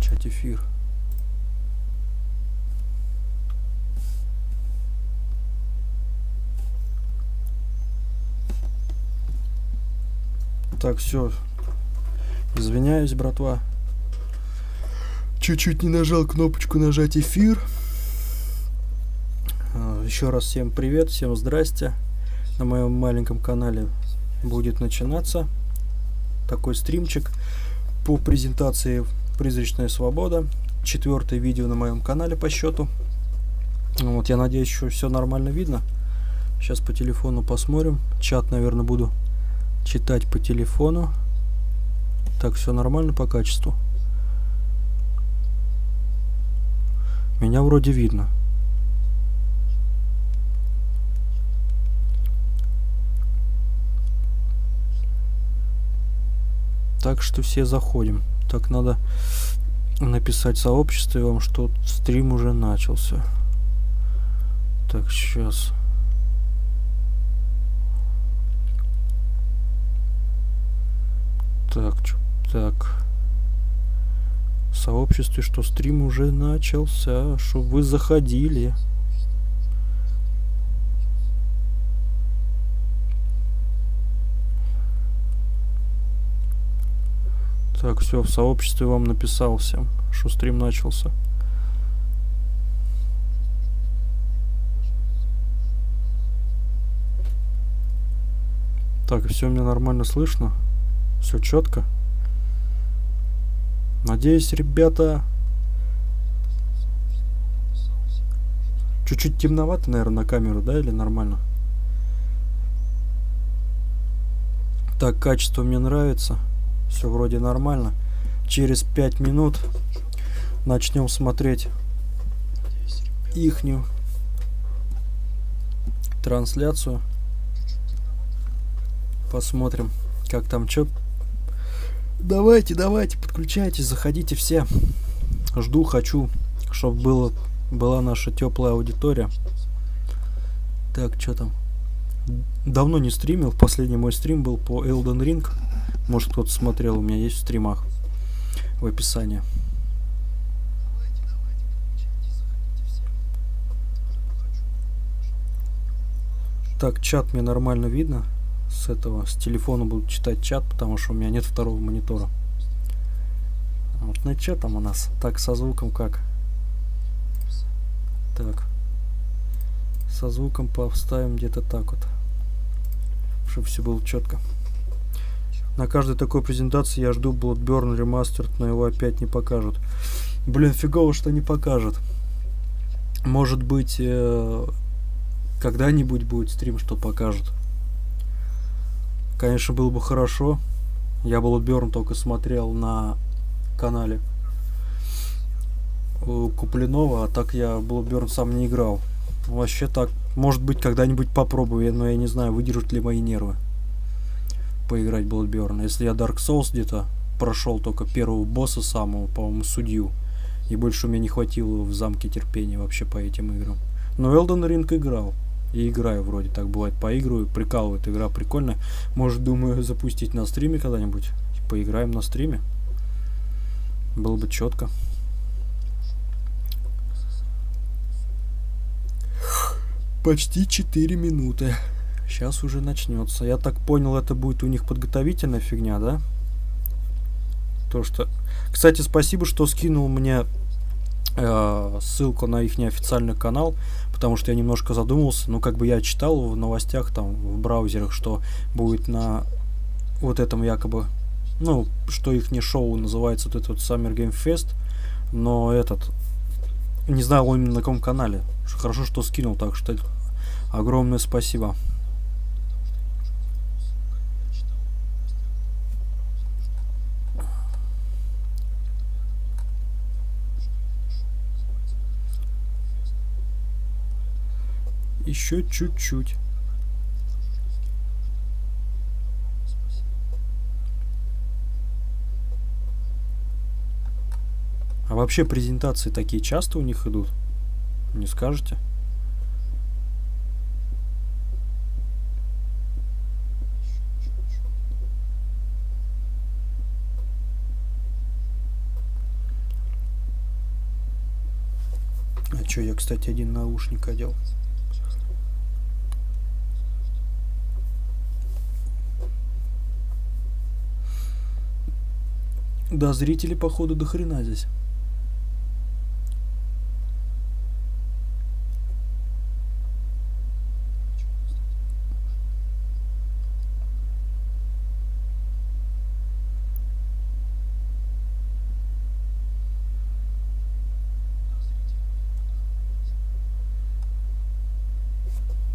Начать эфир. Так, все. Извиняюсь, братва. Чуть-чуть не нажал кнопочку нажать эфир. Еще раз всем привет, всем здрасте. На моем маленьком канале будет начинаться такой стримчик по презентации «Призрачная свобода». 4-е видео на моем канале по счету. Вот, я надеюсь, что все нормально видно. Сейчас по телефону посмотрим. Чат, наверное, буду читать по телефону. Так, все нормально по качеству. Меня вроде видно. Так что все заходим. Так, надо написать в сообществе вам, что стрим уже начался. Так, сейчас. Так. В сообществе, что стрим уже начался, чтобы вы заходили. Так, все, в сообществе вам написал всем, что стрим начался. Так, все мне нормально слышно. Все четко. Надеюсь, ребята. Чуть-чуть темновато, наверное, на камеру, да, или нормально? Так, качество мне нравится. Все вроде нормально. Через 5 минут начнем смотреть ихнюю трансляцию. Посмотрим, как там что. Давайте, подключайтесь, заходите все. Жду, хочу, чтобы была наша теплая аудитория. Так, что там? Давно не стримил. Последний мой стрим был по Elden Ring. Может, кто-то смотрел, у меня есть в стримах в описании. Так, чат мне нормально видно. С телефона буду читать чат, потому что у меня нет второго монитора. Вот, ну что там у нас? Так, со звуком как? Так. Со звуком поставим где-то так вот. Чтобы все было четко. На каждой такой презентации я жду Bloodborne Remastered, но его опять не покажут. Блин, фигово, что не покажут. Может быть, когда-нибудь будет стрим, что покажут. Конечно, было бы хорошо. Я Bloodborne только смотрел на канале Куплинова, а так я Bloodborne сам не играл. Вообще так, может быть, когда-нибудь попробую, но я не знаю, выдержат ли мои нервы поиграть Bloodborne. Если я Dark Souls где-то прошел только первого босса самого, по-моему, судью, и больше у меня не хватило в замке терпения вообще по этим играм. Но Elden Ring играл. И играю вроде, так бывает, поигрываю, прикалывает, игра прикольная. Может, думаю, запустить на стриме когда-нибудь. Поиграем на стриме. Было бы четко. Почти 4 минуты. Сейчас уже начнется. Я так понял, это будет у них подготовительная фигня, да? То, что... Кстати, спасибо, что скинул мне ссылку на их неофициальный канал, потому что я немножко задумался. Ну, как бы я читал в новостях, там, в браузерах, что будет на вот этом якобы, ну, что их не шоу называется, вот этот Summer Game Fest, но этот, не знаю, он на каком канале. Хорошо, что скинул, так что огромное спасибо. Еще чуть-чуть. А вообще презентации такие часто у них идут? Не скажете? Че, я, кстати, один наушник одел. Да, зрители, походу, до хрена здесь.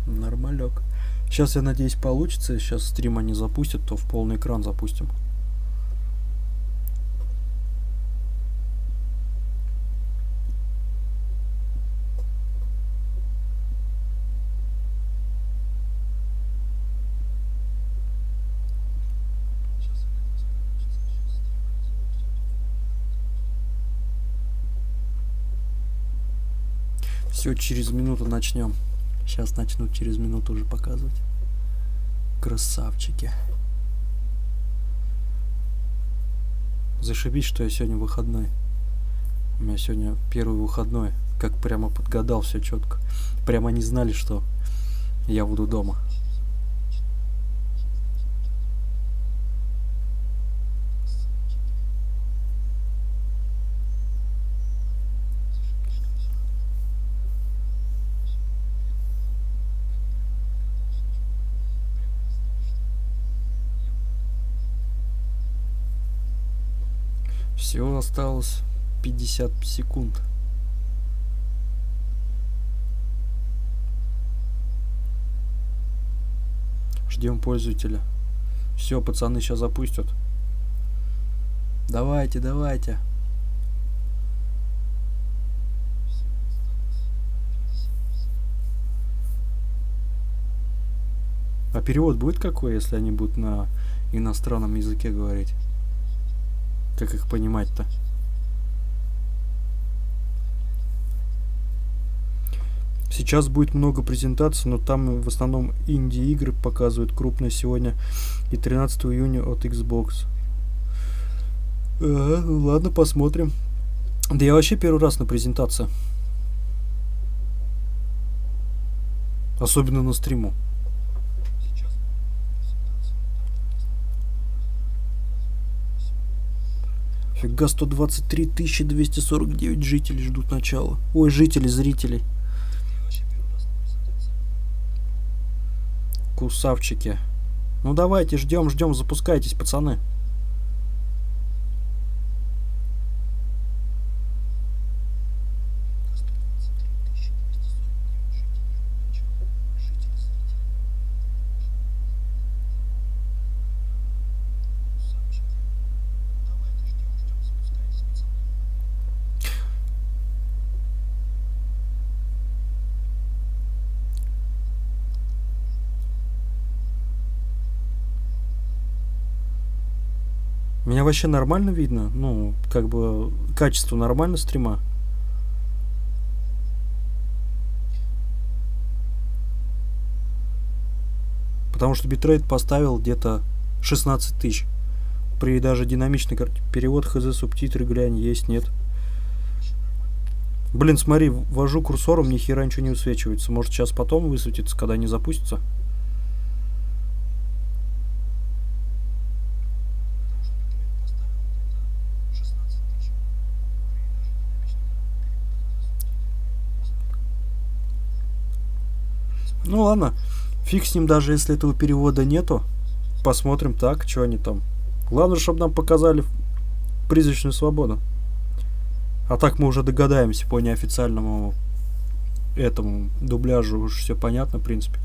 Нормалек. Сейчас, я надеюсь, получится. Сейчас стрим они запустят, то в полный экран запустим. Все, через минуту начнем. Сейчас начнут через минуту уже показывать. Красавчики. Зашибись, что я сегодня выходной. У меня сегодня первый выходной. Как прямо подгадал все четко. Прямо не знали, что я буду дома. Все, осталось 50 секунд. Ждем пользователя. Все, пацаны сейчас запустят. Давайте, давайте. А перевод будет какой, если они будут на иностранном языке говорить? Как их понимать-то? Сейчас будет много презентаций, но там в основном инди-игры показывают крупные сегодня и 13 июня от Xbox. Ладно, посмотрим. Да я вообще первый раз на презентации. Особенно на стриму. Фига, 123 249 жителей ждут начала. Ой, жителей, зрителей. Кусавчики. Ну давайте, ждем, запускайтесь, пацаны. Меня вообще нормально видно? Ну, как бы, качество нормально стрима? Потому что битрейт поставил где-то 16 тысяч. При даже динамичной карте. Перевод, хз, субтитры, глянь, есть, нет. Блин, смотри, ввожу курсором, ни хера ничего не высвечивается. Может, сейчас потом высветится, когда они запустятся? Ну ладно, фиг с ним, даже если этого перевода нету. Посмотрим так, что они там. Главное, чтобы нам показали призрачную свободу. А так мы уже догадаемся по неофициальному этому дубляжу. Уж все понятно, в принципе.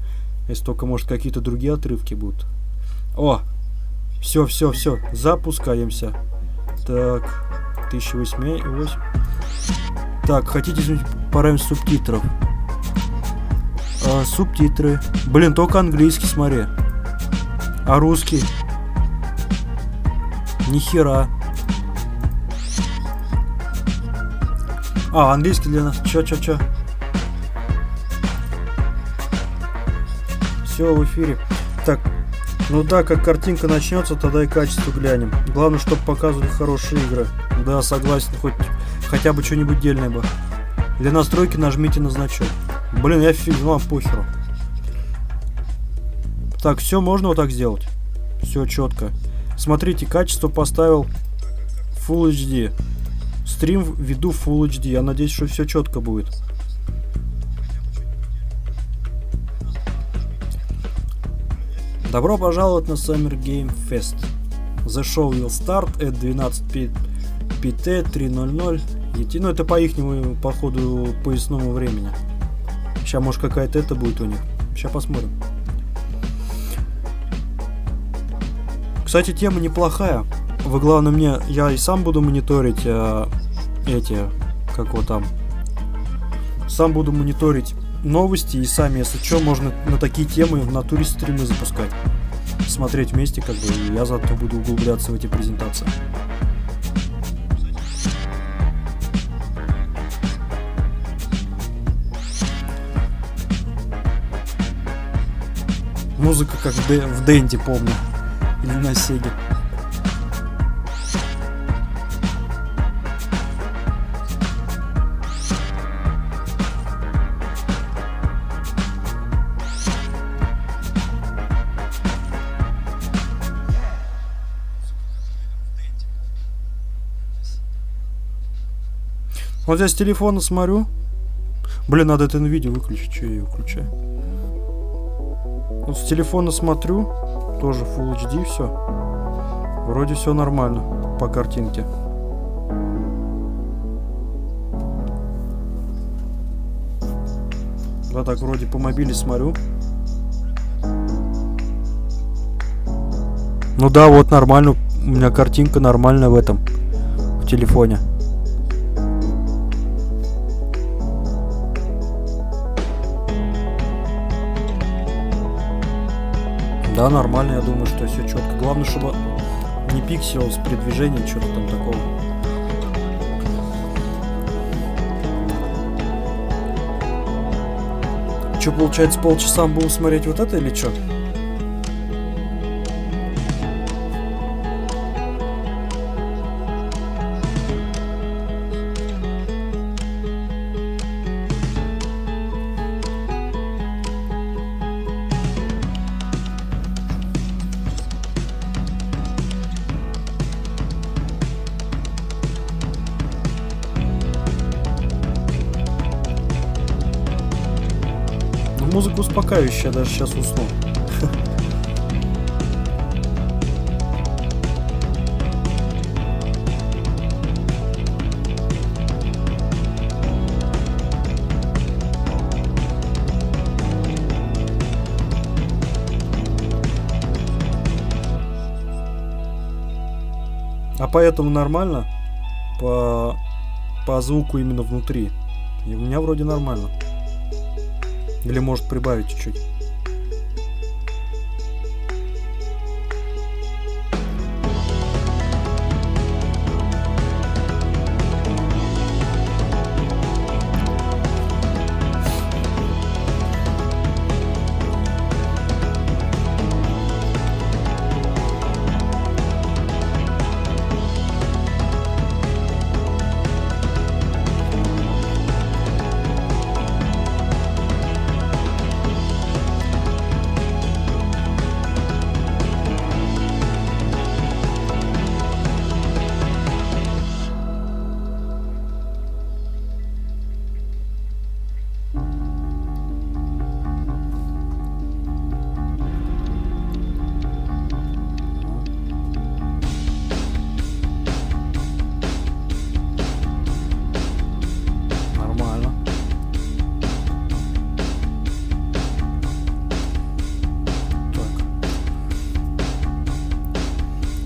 Если только, может, какие-то другие отрывки будут. О! Все, запускаемся. Так, 1008. Так, хотите изменить параметр субтитров? Субтитры. Блин, только английский, смотри. А русский? Нихера. А, английский для нас. Чё. Все в эфире. Так, ну да, как картинка начнется, тогда и качество глянем. Главное, чтобы показывали хорошие игры. Да, согласен, хотя бы что-нибудь дельное бы. Для настройки нажмите на значок. Блин, я фигма, похеру. Так, все, можно вот так сделать. Все четко. Смотрите, качество поставил Full HD. Стрим веду Full HD. Я надеюсь, что все четко будет. Добро пожаловать на Summer Game Fest. The show will start at 12 PT 3:00. Ну, это по ихнему, походу, поясному времени. Сейчас, может, какая-то это будет у них. Сейчас посмотрим. Кстати, тема неплохая. Вы, главное, мне... Я и сам буду мониторить эти... Как вот там... Сам буду мониторить новости. И сами, если что, можно на такие темы в натуре стримы запускать. Смотреть вместе, как бы. И я зато буду углубляться в эти презентации. Музыка как в Денде, помню. Или на Сеге. Вот я с телефона смотрю. Блин, надо это на видео выключить. Че я ее выключаю? Вот с телефона смотрю. Тоже Full HD все. Вроде все нормально по картинке. Да, так вроде по мобиле смотрю. Ну да, вот нормально. У меня картинка нормальная в этом. В телефоне. Да, нормально, я думаю, что все четко. Главное, чтобы не пикселилось при движении, что-то там такого. Что, получается, полчаса будем смотреть вот это или что? Музыка успокаивающая, даже сейчас усну. А поэтому нормально по звуку именно внутри. И у меня вроде нормально. Или может прибавить чуть-чуть.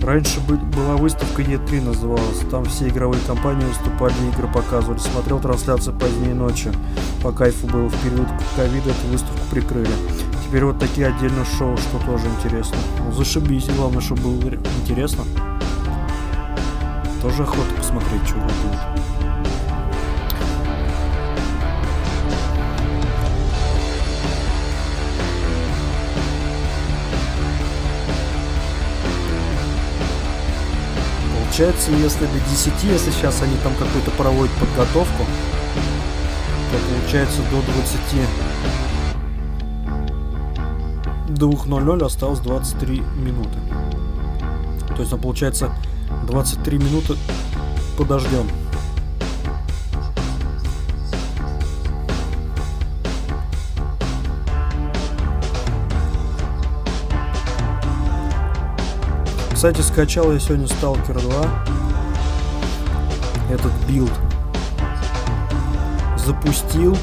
Раньше была выставка E3 называлась. Там все игровые компании выступали, игры показывали. Смотрел трансляцию позднее ночью. По кайфу было. В период ковида эту выставку прикрыли. Теперь вот такие отдельные шоу, что тоже интересно. Ну, зашибись, главное, чтобы было интересно. Тоже охота посмотреть, что будет. Получается, если до 10, если сейчас они там какую-то проводят подготовку, то получается до 22:00 осталось 23 минуты. То есть, получается, 23 минуты подождем. Кстати, скачал я сегодня Stalker 2. Этот билд. Запустил.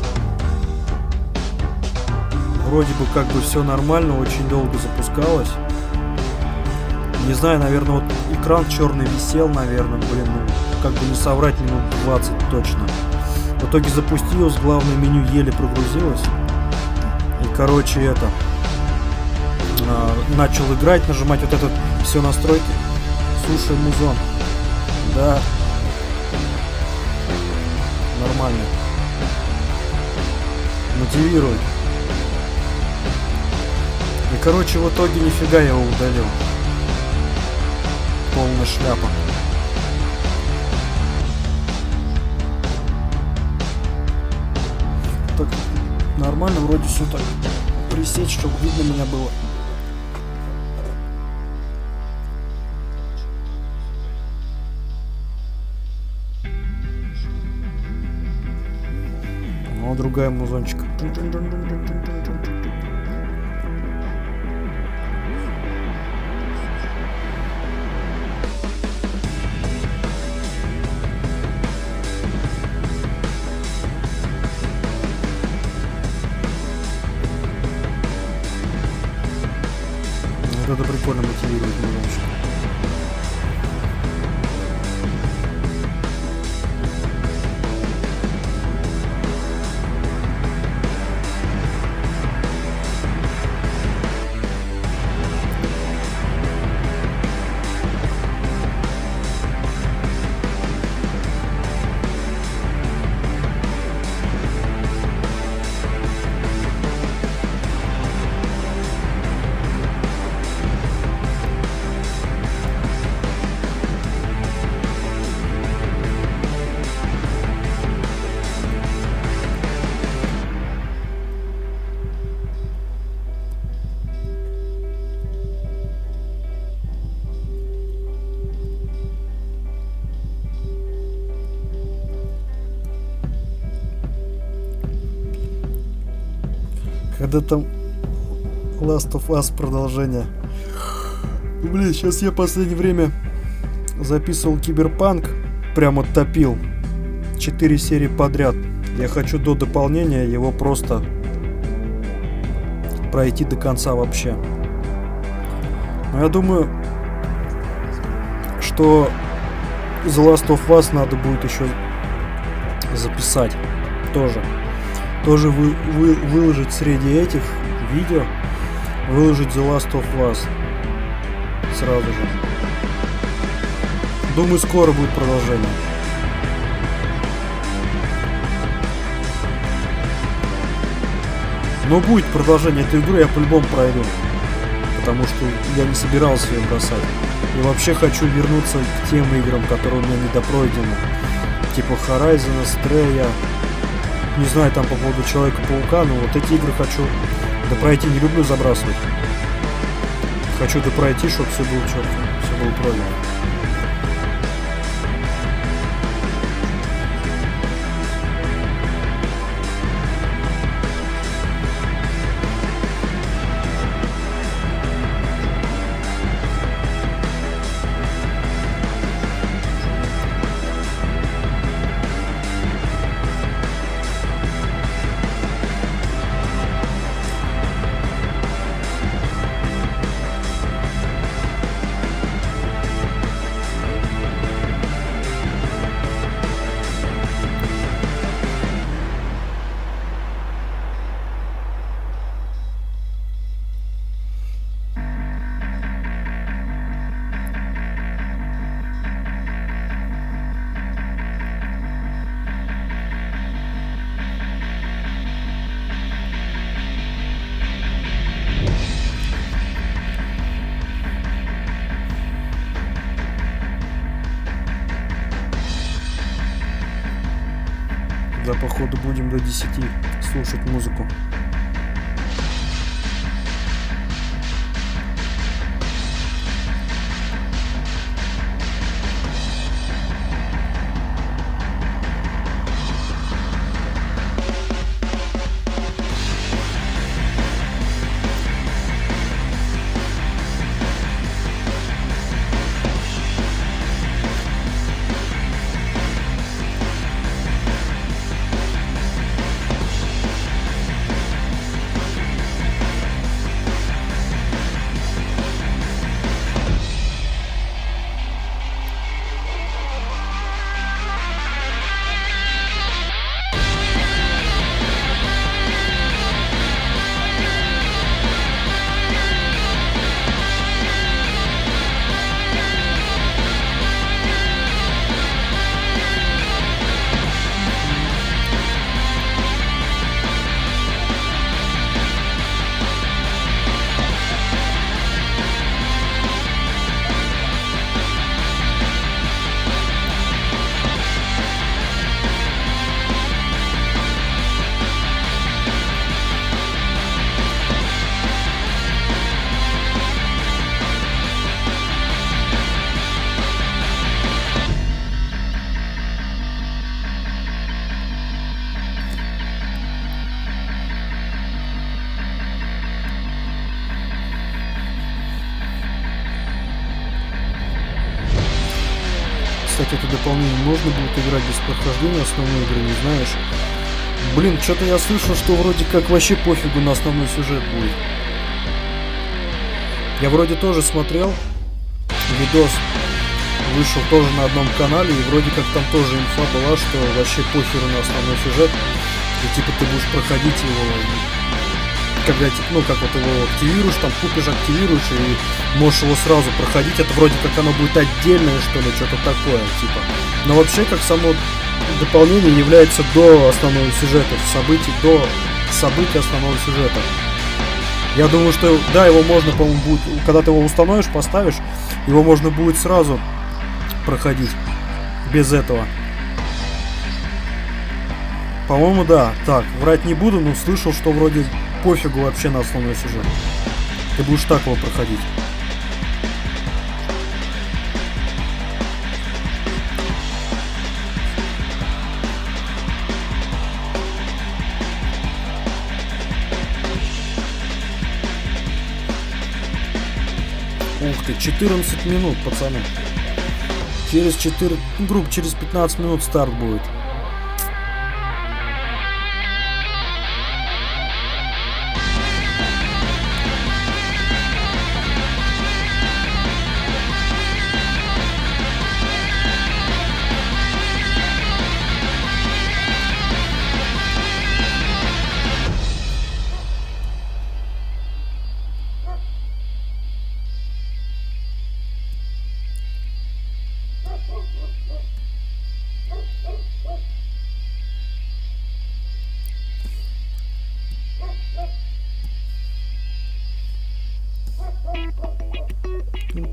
Вроде бы как бы все нормально, очень долго запускалось. Не знаю, наверное, вот экран черный висел, наверное, блин, ну, как бы не соврать, минут 20 точно. В итоге запустилось, главное меню еле прогрузилось. И, короче, это... начал играть, нажимать вот этот все настройки. Слушай, музон. Да. Нормально. Мотивирует. И, короче, в итоге нифига я его удалил. Полная шляпа. Так, нормально, вроде все так пресечь, чтобы видно меня было. О, другая музончика. Вот это прикольно мотивирует музончик. Когда там Last of Us продолжение. Блин, сейчас я в последнее время записывал Киберпанк. Прямо топил. 4 серии подряд. Я хочу до дополнения его просто пройти до конца вообще. Но я думаю, что The Last of Us надо будет еще записать. Тоже выложить среди этих видео, выложить The Last of Us сразу же. Думаю, скоро будет продолжение. Но будет продолжение этой игры, я по-любому пройду. Потому что я не собирался ее бросать. И вообще хочу вернуться к тем играм, которые у меня недопройдены. Типа Horizon, Stray. Не знаю, там по поводу Человека-паука, но вот эти игры хочу допройти, не люблю забрасывать. Хочу допройти, чтобы все было четко, все было правильно. Да, походу будем до 10 слушать музыку. Кстати, это дополнение можно будет играть без прохождения основной игры, не знаешь? Блин, что-то я слышал, что вроде как вообще пофигу на основной сюжет будет. Я вроде тоже смотрел видос, вышел тоже на одном канале, и вроде как там тоже инфа была, что вообще похеру на основной сюжет. И типа ты будешь проходить его, когда ну как вот его активируешь, там купишь, активируешь и можешь его сразу проходить. Это вроде как оно будет отдельное, что ли, что-то такое, типа. Но вообще как само дополнение является до основного сюжета, до событий основного сюжета. Я думаю, что да, его можно, по-моему, будет, когда ты его установишь, поставишь, его можно будет сразу проходить без этого. По-моему, да. Так, врать не буду, но слышал, что вроде пофигу вообще на основной сюжет. Ты будешь так его проходить. Ух ты, 14 минут, пацаны. Через 15 минут старт будет.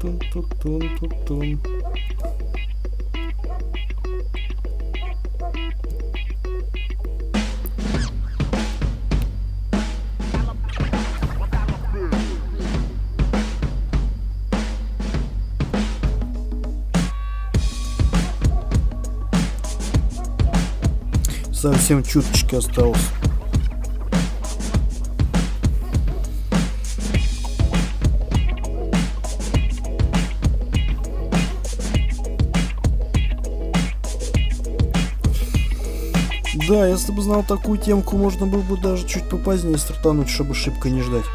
Тун-тун-тун-тун-тун. Совсем чуточки осталось. Да, если бы знал такую темку, можно было бы даже чуть попозднее стартануть, чтобы шибко не ждать.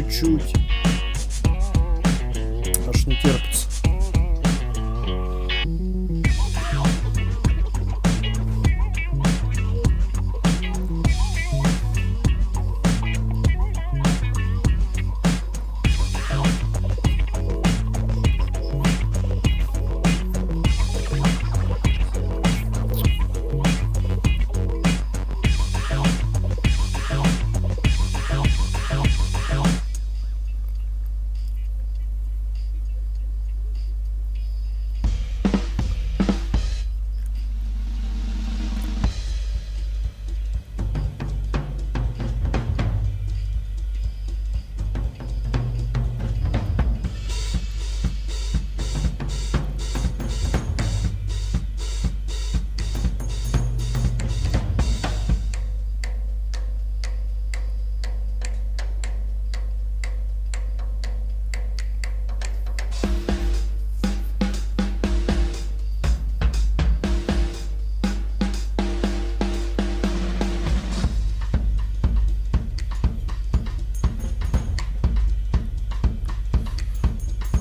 чуть-чуть. Аж не терпится.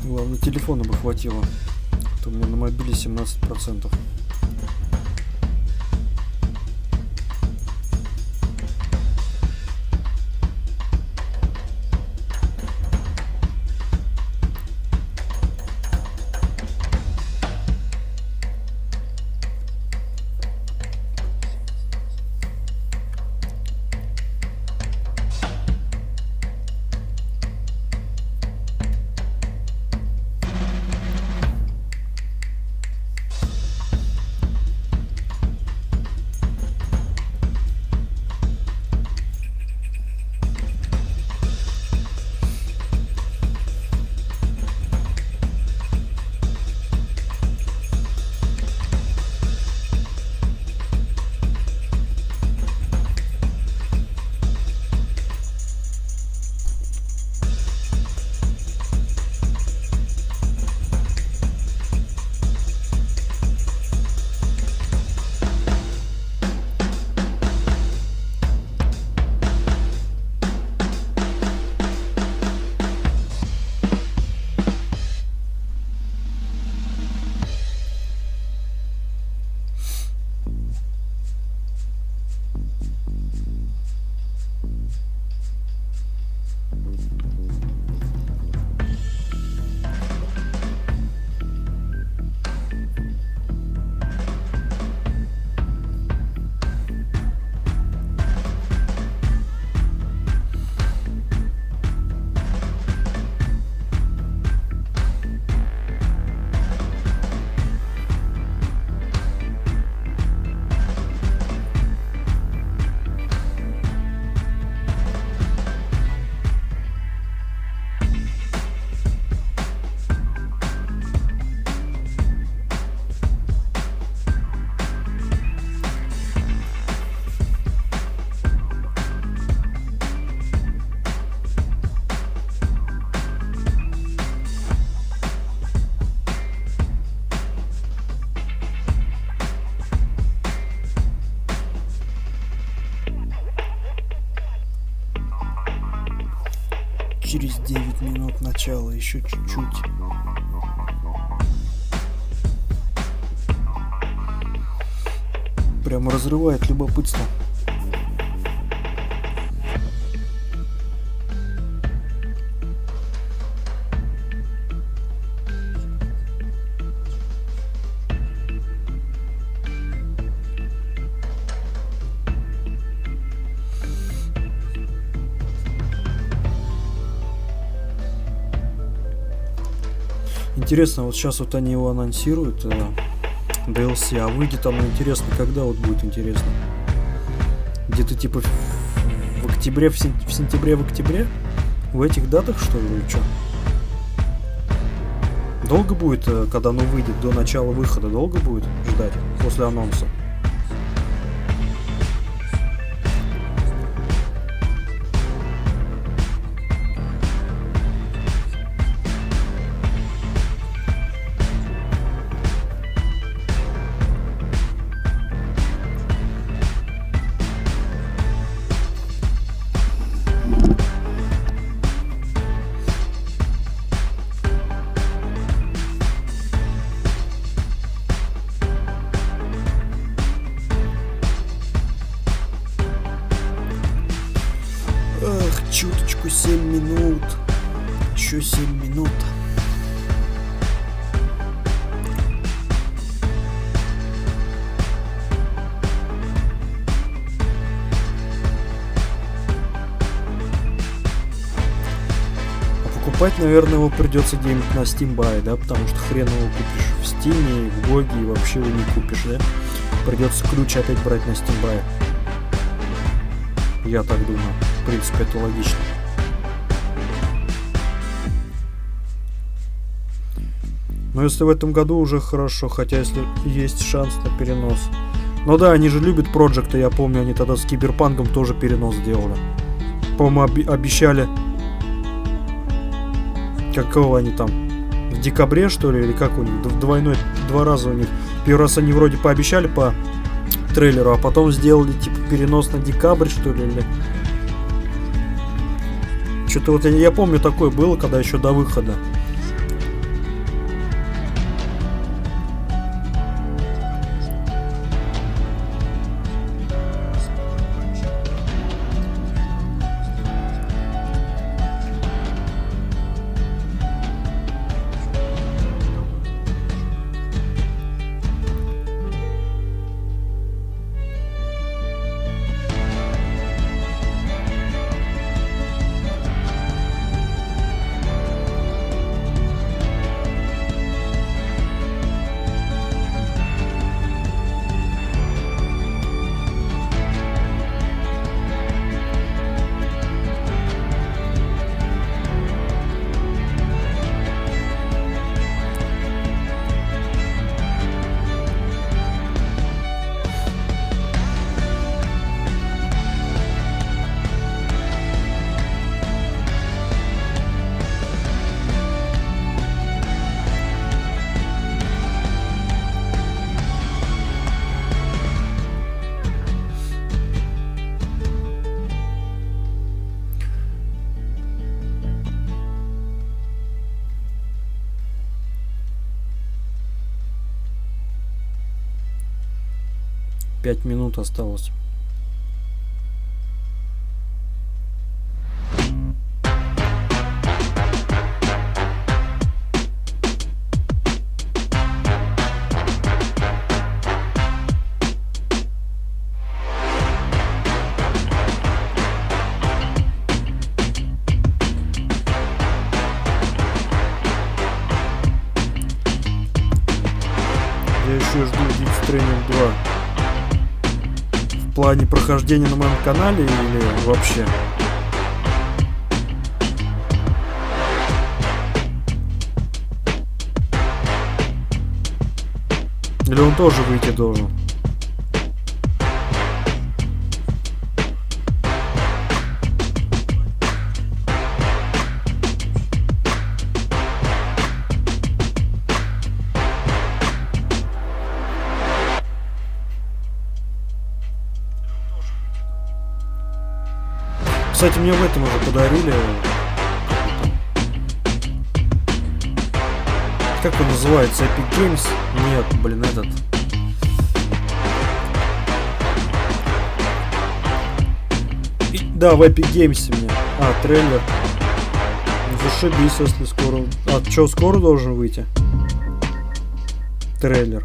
Главное, телефона бы хватило. А то у меня на мобиле 17%. Через 9 минут начала, еще чуть-чуть. Прямо разрывает любопытство. Интересно, вот сейчас вот они его анонсируют, DLC, а выйдет оно, интересно, когда вот будет интересно? Где-то типа в октябре, в сентябре, в октябре? В этих датах, что ли, или что? Долго будет, когда оно выйдет, до начала выхода, долго будет ждать после анонса? минут. Еще 7 минут. Покупать, наверное, его придется где-нибудь на Steam Buy, да, потому что хрен его купишь в Steam, в Гоге и вообще его не купишь, да. Придется ключ опять брать на Steam Buy. Я так думаю. В принципе, это логично. Но если в этом году уже хорошо, хотя если есть шанс на перенос. Ну да, они же любят Projekt, я помню, они тогда с Киберпанком тоже перенос сделали. По-моему, обещали... Какого они там? В декабре, что ли? Или как у них? Два раза у них. Первый раз они вроде пообещали по трейлеру, а потом сделали типа перенос на декабрь, что ли? Или... Что-то вот я помню, такое было, когда еще до выхода. Пять минут осталось. Я еще жду СТРИМ 2. В плане прохождения на моем канале или вообще? Или он тоже выйти должен? Кстати, мне в этом уже подарили. Как он называется? Epic Games? Нет, блин, этот. Да, в Epic Games мне. Трейлер. Зашибись, если скоро. Что, скоро должен выйти? Трейлер.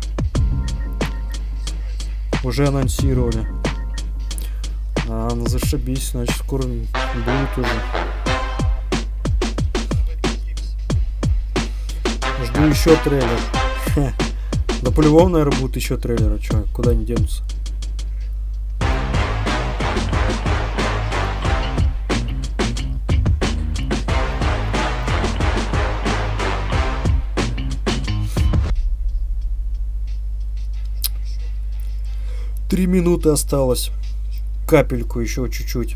Уже анонсировали. Ну зашибись, значит скоро будет уже. Жду еще трейлер. Да по-любому, наверное, будут еще трейлеры. Че, куда они денутся? Три минуты осталось. Капельку еще чуть-чуть.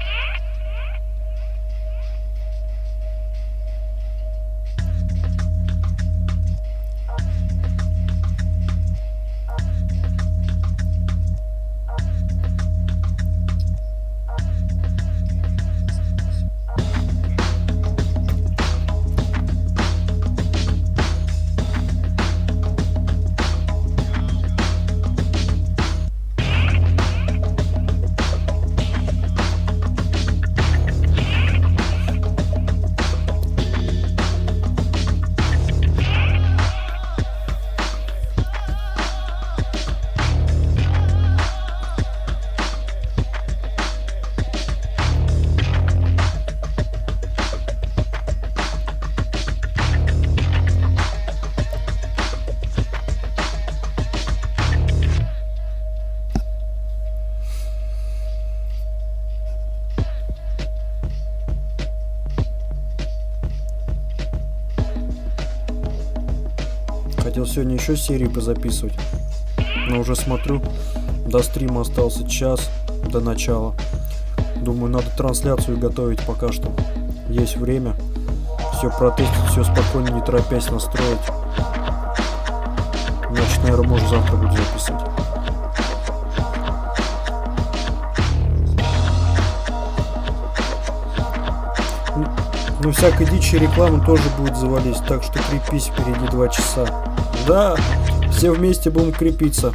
Хотел сегодня еще серии позаписывать. Но уже смотрю, до стрима остался час до начала. Думаю, надо трансляцию готовить пока что. Есть время. Все протестить, все спокойно, не торопясь настроить. Значит, наверное, может завтра буду записывать. Ну, всякой дичи рекламы тоже будет завались, так что крепись, впереди 2 часа. Да, все вместе будем крепиться.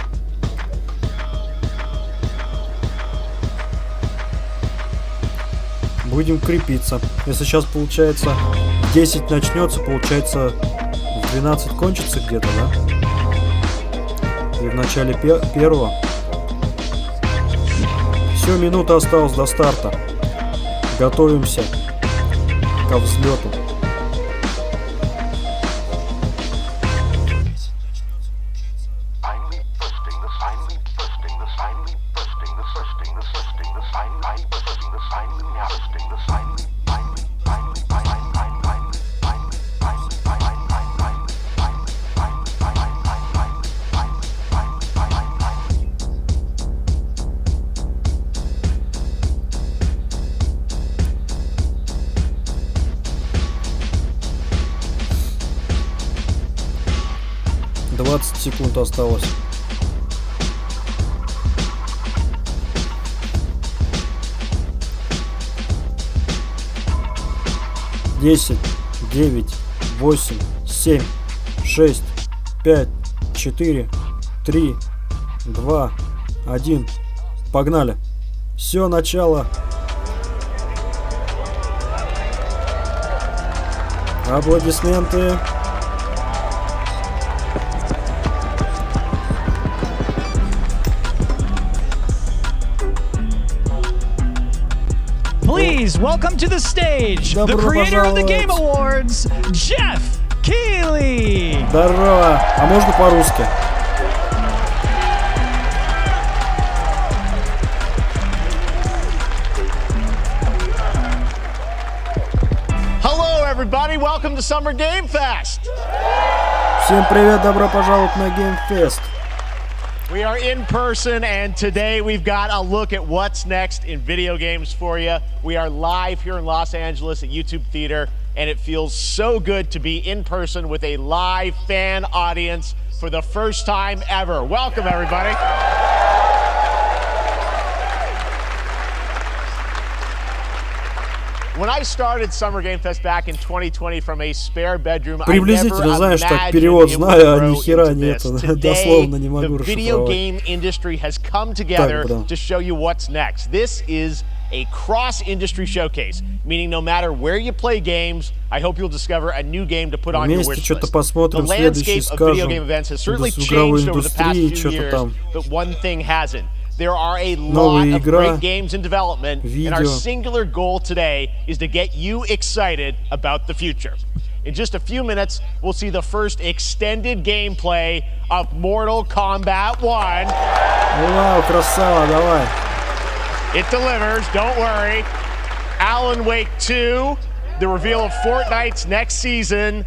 Будем крепиться. Если сейчас, получается, в 10 начнется, получается, в 12 кончится где-то, да? И в начале первого. Все, минута осталась до старта. Готовимся ко взлету. Секунд осталось. Десять, 9, 8, 7, 6, 5, 4, 3, 2, 1. Погнали. Все, начало. Аплодисменты. Please welcome to the stage the creator of the Game Awards, Jeff Keighley. Здорово. А можно по-русски? Hello, everybody. Welcome to Summer Game Fest. Всем привет, добро пожаловать на Game Fest. We are in person, and today we've got a look at what's next in video games for you. We are live here in Los Angeles at YouTube Theater, and it feels so good to be in person with a live fan audience for the first time ever. Welcome, everybody. When I started Summer Game Fest back in 2020 from a spare bedroom, I never imagined it would grow into this. Today, the video game industry has come together to show you what's next. This is a cross-industry showcase, meaning no matter where you play games, I hope you'll discover a new game to put on your wish list. The landscape of video game events has certainly changed over the past few years, but one thing hasn't. There are a lot of great games in development, and our singular goal today is to get you excited about the future. In just a few minutes, we'll see the first extended gameplay of Mortal Kombat 1. Wow, красава, давай. It delivers, don't worry. Alan Wake 2, the reveal of Fortnite's next season,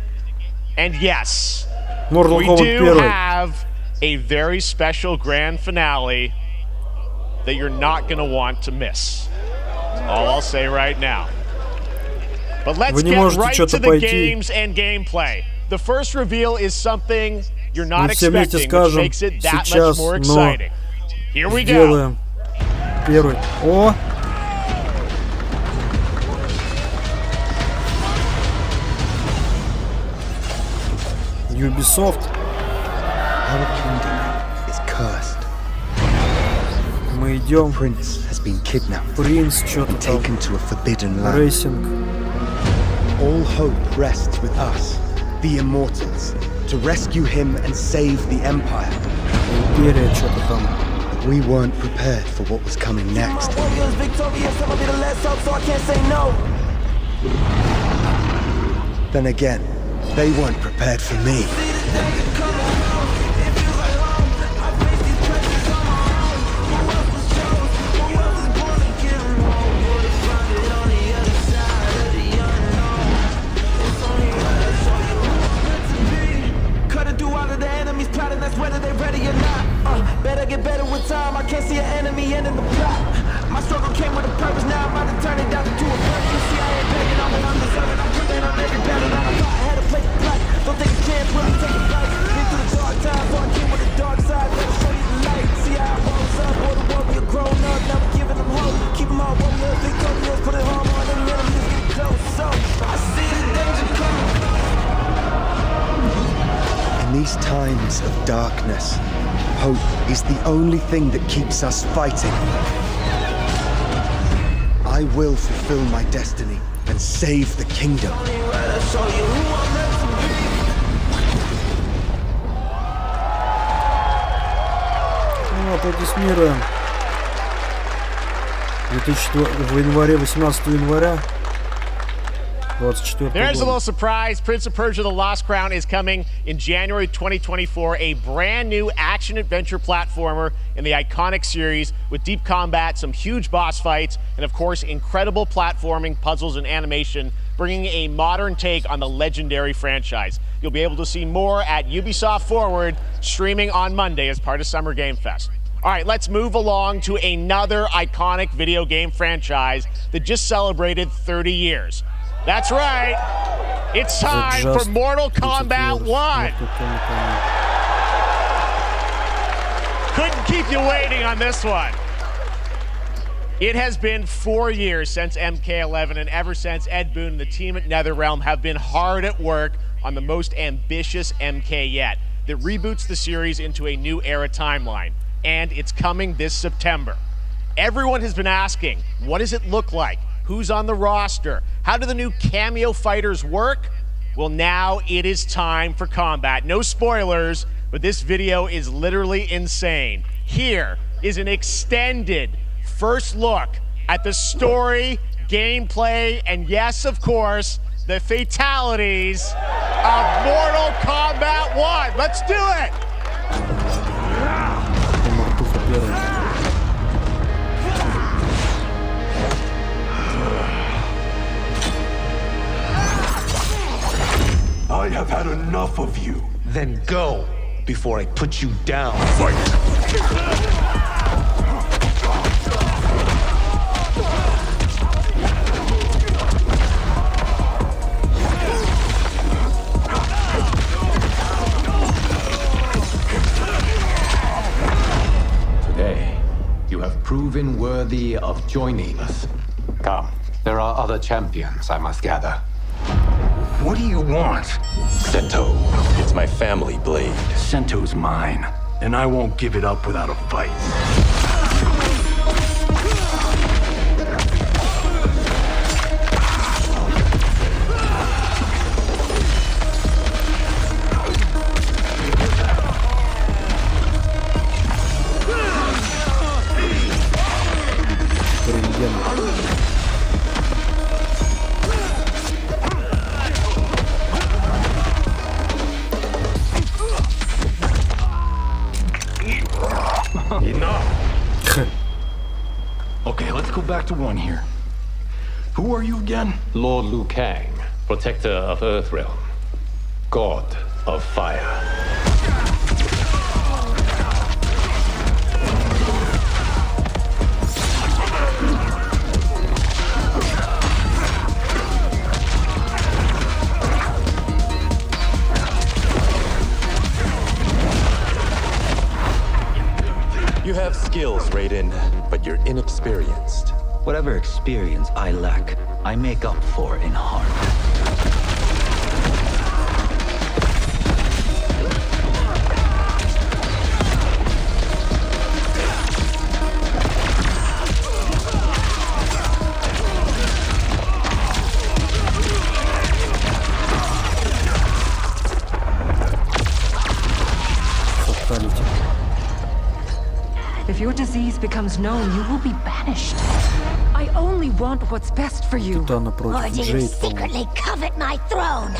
and yes, we do have a very special grand finale that you're not going to want to miss. All I'll say right now. But let's get right to the games and gameplay. The first reveal is something you're not expecting, which makes it that much more exciting. Here we go. Первый. О! Ubisoft. Our kingdom is cursed. Мы идем. Prince has been kidnapped. Принц что-то там. Taken to a forbidden land. Рейсинг. All hope rests with us, the immortals, to rescue him and save the empire. Империя что-то там. We weren't prepared for what was coming next. Then again, they weren't prepared for me. Cut it through all of that. end of the plot. My struggle came with a purpose, now I'm about to turn it down into a burden. You see, I ain't begging, I'm an undeserving. I'm giving on every battle that I fought. I had to play the plot. Don't take a chance, really take a fight. Been through the dark times, so I came with the dark side. Better show you the light. See how I rose up, all the world we are grown up. Now we're giving them hope. Keep them all warriors, victorious. Put it home on them enemies, get close. So I see the danger coming. In these times of darkness, hope is the only thing that keeps us fighting. I will fulfill my destiny and save the kingdom. Аплодисмируем. В январе, 18 января. There's a little surprise. Prince of Persia: The Lost Crown is coming in January 2024. A brand new action-adventure platformer in the iconic series with deep combat, some huge boss fights, and of course, incredible platforming, puzzles, and animation, bringing a modern take on the legendary franchise. You'll be able to see more at Ubisoft Forward, streaming on Monday as part of Summer Game Fest. All right, let's move along to another iconic video game franchise that just celebrated 30 years. That's right. It's time for Mortal Kombat 1. Couldn't keep you waiting on this one. It has been 4 years since MK11, and ever since, Ed Boon and the team at NetherRealm have been hard at work on the most ambitious MK yet that reboots the series into a new era timeline. And it's coming this September. Everyone has been asking, what does it look like? Who's on the roster? How do the new cameo fighters work? Well, now it is time for combat. No spoilers, but this video is literally insane. Here is an extended first look at the story, gameplay, and yes, of course, the fatalities of Mortal Kombat 1. Let's do it! I have had enough of you. Then go, before I put you down. Fight! Today, you have proven worthy of joining us. Come, there are other champions I must gather. What do you want? Sento. It's my family blade. Sento's mine, and I won't give it up without a fight. Okay, let's go back to one here. Who are you again? Lord Liu Kang, protector of Earthrealm, god of fire. You have skills, Raiden, but you're inexperienced. Whatever experience I lack, I make up for in heart. If your disease becomes known, you will be banished. I only want what's best for you. Or do you secretly covet my throne?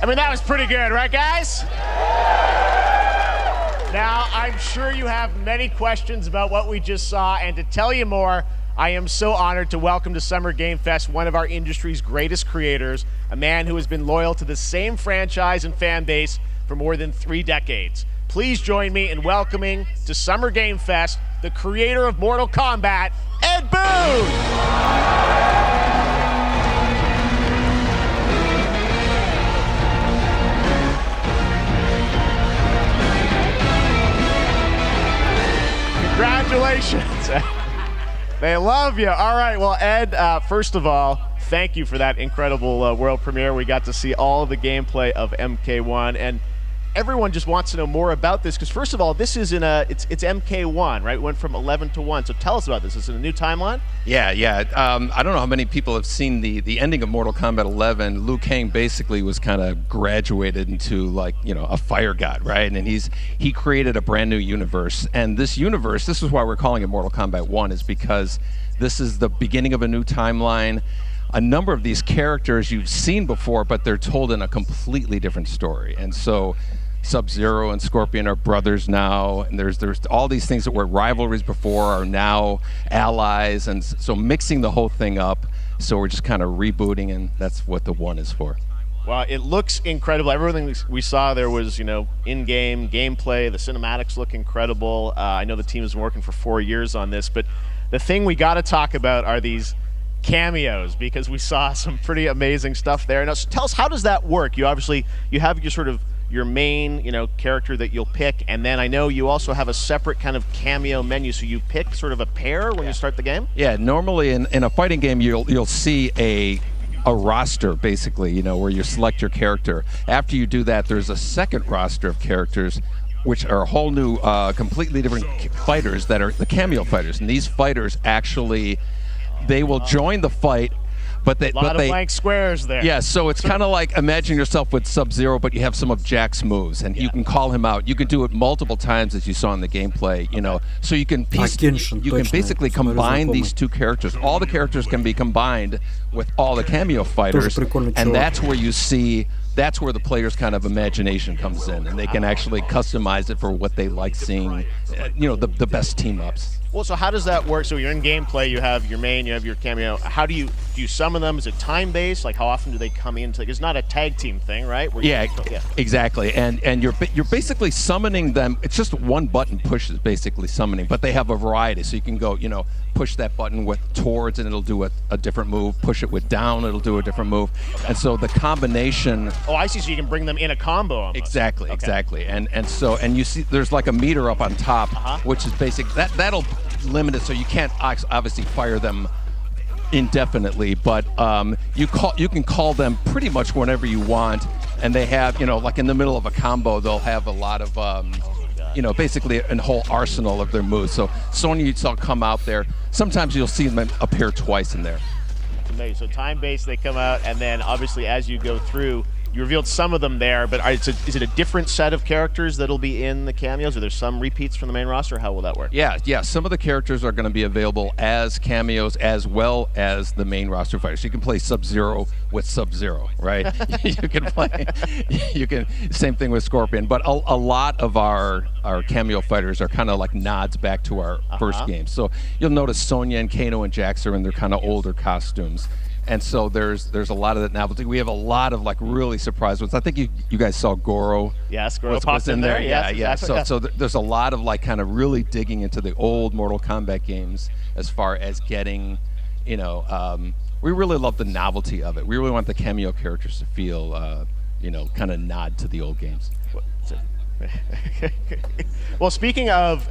mean, that was pretty good, right, guys? Now, I'm sure you have many questions about what we just saw, and to tell you more, I am so honored to welcome to Summer Game Fest one of our industry's greatest creators, a man who has been loyal to the same franchise and fan base for more than 3 decades. Please join me in welcoming to Summer Game Fest the creator of Mortal Kombat, Ed Boon! Congratulations. They love you. All right, well, Ed, first of all, thank you for that incredible world premiere. We got to see all of the gameplay of MK1, and everyone just wants to know more about this, because first of all, this is in it's MK1, right? It went from 11 to 1, so tell us about this. Is it a new timeline? Yeah. I don't know how many people have seen the ending of Mortal Kombat 11. Liu Kang basically was kind of graduated into, like, you know, a fire god, right? And he created a brand new universe, and this universe, this is why we're calling it Mortal Kombat 1, is because this is the beginning of a new timeline. A number of these characters you've seen before, but they're told in a completely different story. And so Sub-Zero and Scorpion are brothers now, and there's all these things that were rivalries before are now allies, and so mixing the whole thing up. So we're just kind of rebooting, and that's what the 1 is for. Well, it looks incredible. Everything we saw there was, you know, in-game gameplay. The cinematics look incredible. I know the team has been working for 4 years on this, but the thing we got to talk about are these cameos, because we saw some pretty amazing stuff there. Now, tell us, how does that work? You have your main, you know, character that you'll pick, and then I know you also have a separate kind of cameo menu, so you pick sort of a pair when you start the game? Yeah, normally in a fighting game you'll see a roster, basically, you know, where you select your character. After you do that, there's a second roster of characters, which are a whole new, completely different fighters that are the cameo fighters, and these fighters actually, they will join the fight. But they, a lot of blank squares there. Yeah, so it's kind of like imagine yourself with Sub-Zero, but you have some of Jack's moves, and you can call him out. You can do it multiple times, as you saw in the gameplay. You know, so you can basically combine these two characters. All the characters can be combined with all the cameo fighters, and that's where you see. That's where the player's kind of imagination comes in, and they can actually customize it for what they like seeing. You know, the best team ups. Well, so how does that work? So you're in gameplay, you have your main, you have your cameo. How do you summon them? Is it time-based? Like, how often do they come in? It's not a tag team thing, right? Yeah, exactly. And you're basically summoning them. It's just one button push is basically summoning, but they have a variety. So you can go, you know, push that button with towards and it'll do a different move. Push it with down, it'll do a different move. Okay. And so the combination. Oh, I see. So you can bring them in a combo almost. Exactly, exactly. And you see there's like a meter up on top, which is basic. That'll limit it, so you can't obviously fire them indefinitely, but you can call them pretty much whenever you want, and they have, you know, like in the middle of a combo, they'll have a lot of you know, basically a whole arsenal of their moves. So Sonya, you saw come out there. Sometimes you'll see them appear twice in there. It's amazing. So time-based, they come out, and then obviously as you go through, you revealed some of them there, but is it a different set of characters that'll be in the cameos? Are there some repeats from the main roster? How will that work? Yeah. Some of the characters are going to be available as cameos as well as the main roster fighters. You can play Sub-Zero with Sub-Zero, right? Same thing with Scorpion. But a lot of our cameo fighters are kind of like nods back to our first game. So you'll notice Sonya and Kano and Jax are in their kind of older costumes. And so there's a lot of that novelty. We have a lot of like really surprise ones. I think you guys saw Goro. Yes, Goro popped in there. Yeah. Exactly. So there's a lot of like kind of really digging into the old Mortal Kombat games as far as getting, you know, we really love the novelty of it. We really want the cameo characters to feel, you know, kind of nod to the old games. Well, speaking of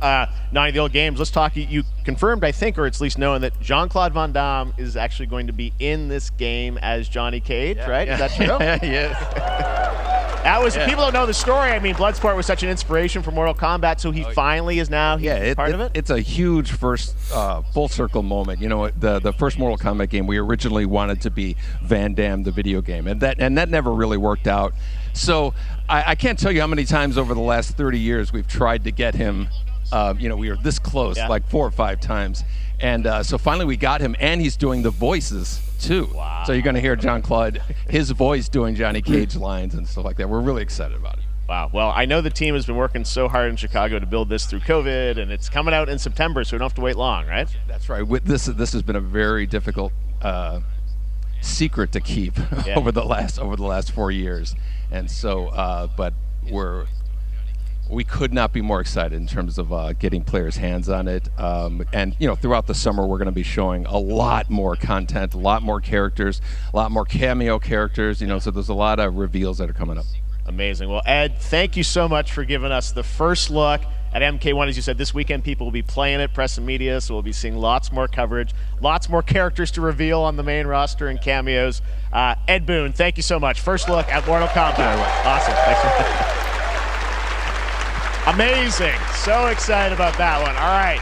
nodding the old games, let's talk. You confirmed, I think, or it's at least known, that Jean-Claude Van Damme is actually going to be in this game as Johnny Cage, right? Is that true? Yes. That was, people don't know the story. I mean, Bloodsport was such an inspiration for Mortal Kombat, so he finally is now part of it? It's a huge first full circle moment. You know, the first Mortal Kombat game, we originally wanted to be Van Damme, the video game, and that never really worked out. So I can't tell you how many times over the last 30 years we've tried to get him You know, we were this close like 4 or 5 times. And so finally we got him, and he's doing the voices too. Wow. So you're going to hear Jean-Claude, his voice doing Johnny Cage lines and stuff like that. We're really excited about it. Wow. Well, I know the team has been working so hard in Chicago to build this through COVID, and it's coming out in September, so we don't have to wait long, right? That's right. This has been a very difficult secret to keep over the last 4 years, and so but we could not be more excited in terms of getting players' hands on it. And you know, throughout the summer, we're going to be showing a lot more content, a lot more characters, a lot more cameo characters. You know, so there's a lot of reveals that are coming up. Amazing. Well, Ed, thank you so much for giving us the first look at MK1. As you said, this weekend people will be playing it, press and media, so we'll be seeing lots more coverage, lots more characters to reveal on the main roster and cameos. Ed Boon, thank you so much. First look at Mortal Kombat. Awesome. Thanks for that. Amazing. So excited about that one. All right.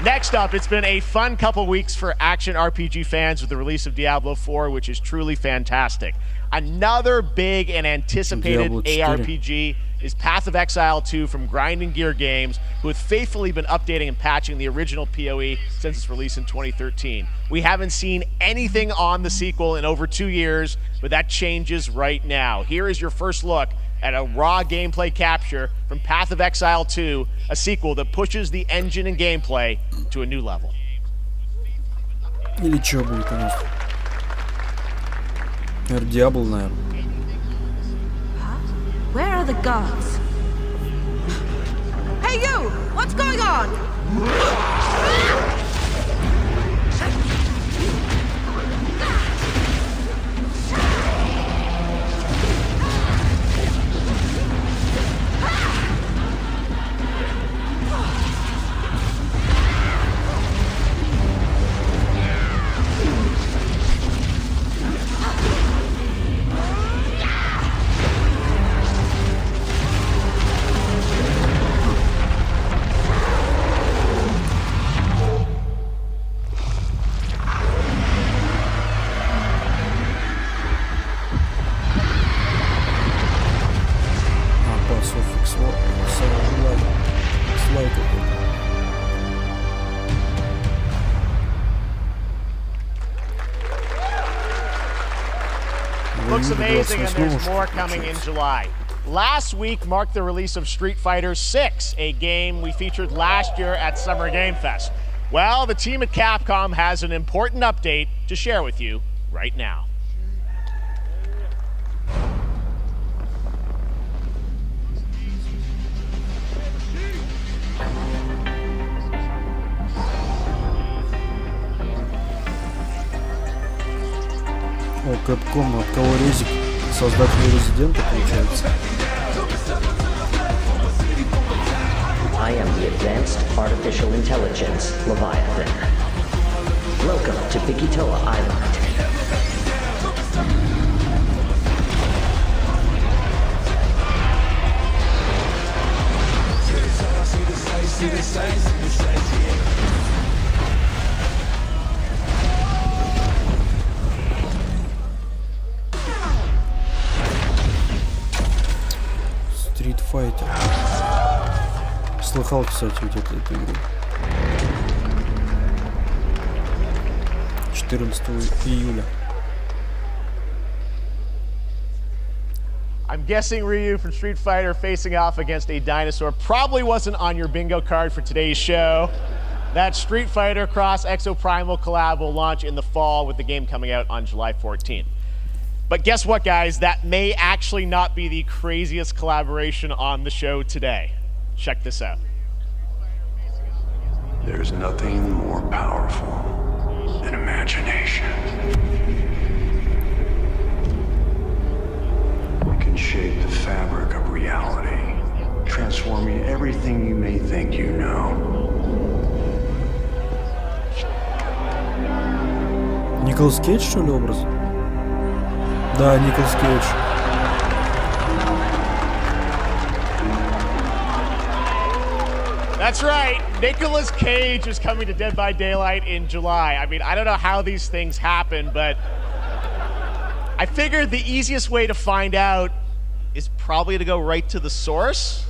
Next up, it's been a fun couple weeks for action RPG fans with the release of Diablo 4, which is truly fantastic. Another big and anticipated ARPG is Path of Exile 2 from Grinding Gear Games, who have faithfully been updating and patching the original PoE since its release in 2013. We haven't seen anything on the sequel in over 2 years, but that changes right now. Here is your first look at a raw gameplay capture from Path of Exile 2, a sequel that pushes the engine and gameplay to a new level. Или чё будет у нас? Diablo, наверное. Where are the guards? Hey you! What's going on? Looks amazing, and there's more coming in July. Last week marked the release of Street Fighter 6, a game we featured last year at Summer Game Fest. Well, the team at Capcom has an important update to share with you right now. О, Capcom, от кого резик? Создатель Резидента, получается. I am the Advanced Artificial Intelligence, Leviathan. Welcome to Bikitoa Island. Street Fighter. Слыхал, кстати, вот эту игру. 14 июля. I'm guessing Ryu from Street Fighter facing off against a dinosaur probably wasn't on your bingo card for today's show. That Street Fighter Cross Exoprimal collab will launch in the fall, with the game coming out on July 14th. But guess what, guys? That may actually not be the craziest collaboration on the show today. Check this out. There's nothing more powerful than imagination. It can shape the fabric of reality, transforming everything you may think you know. Николас Кейдж, что ли, образ? Да, Николас Кейдж. That's right. Nicolas Cage is coming to Dead by Daylight in July. I mean, I don't know how these things happen, but I figured the easiest way to find out is probably to go right to the source.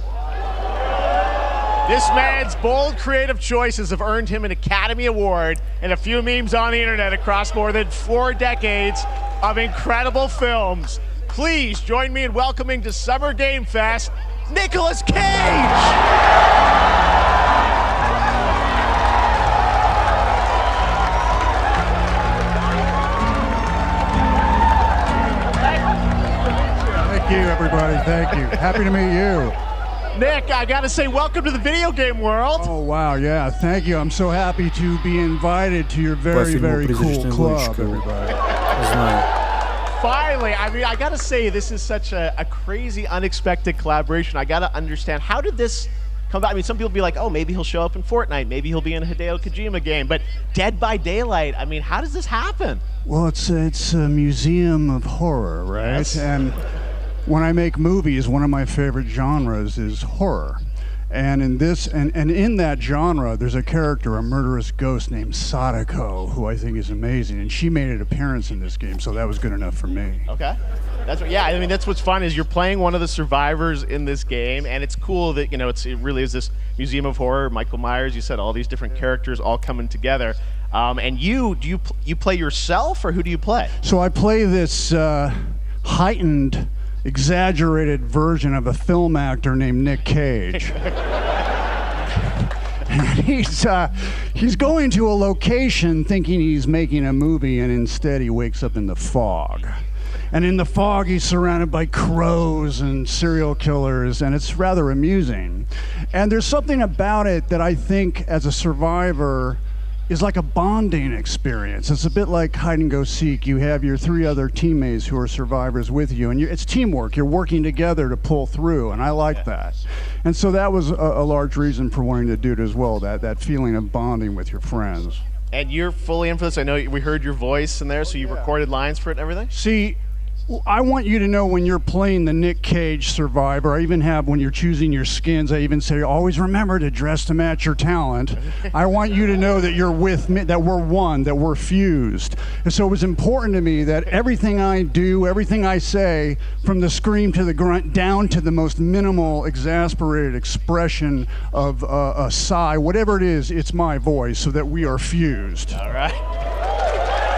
This man's bold creative choices have earned him an Academy Award and a few memes on the internet across more than 4 decades of incredible films. Please join me in welcoming to Summer Game Fest, Nicolas Cage! Thank you, everybody. Thank you. Happy to meet you. Nick, I gotta say, welcome to the video game world. Oh, wow, yeah. Thank you. I'm so happy to be invited to your very, very cool club, everybody. Finally, I mean, I gotta say, this is such a crazy, unexpected collaboration. I gotta understand, how did this come about? I mean, some people be like, oh, maybe he'll show up in Fortnite, maybe he'll be in a Hideo Kojima game, but Dead by Daylight, I mean, how does this happen? Well, it's a museum of horror, right? Yes. And when I make movies, one of my favorite genres is horror. And in this, and in that genre, there's a character, a murderous ghost named Sadako, who I think is amazing. And she made an appearance in this game, so that was good enough for me. Okay. That's what, yeah, I mean, that's what's fun is you're playing one of the survivors in this game, and it's cool that, you know, it really is this museum of horror. Michael Myers, you said all these different characters all coming together. And you play yourself, or who do you play? So I play this heightened, exaggerated version of a film actor named Nick Cage. And he's going to a location thinking he's making a movie, and instead he wakes up in the fog. And in the fog he's surrounded by crows and serial killers, and it's rather amusing. And there's something about it that I think as a survivor is like a bonding experience. It's a bit like hide and go seek. You have your 3 other teammates who are survivors with you, and it's teamwork. You're working together to pull through, and I like that. And so that was a large reason for wanting to do it as well, that feeling of bonding with your friends. And you're fully in for this. I know we heard your voice in there, so you recorded lines for it and everything? See, I want you to know when you're playing the Nick Cage survivor, I even have when you're choosing your skins, I even say, always remember to dress to match your talent. I want you to know that you're with me, that we're one, that we're fused. And so it was important to me that everything I do, everything I say, from the scream to the grunt, down to the most minimal, exasperated expression of a sigh, whatever it is, it's my voice, so that we are fused. All right.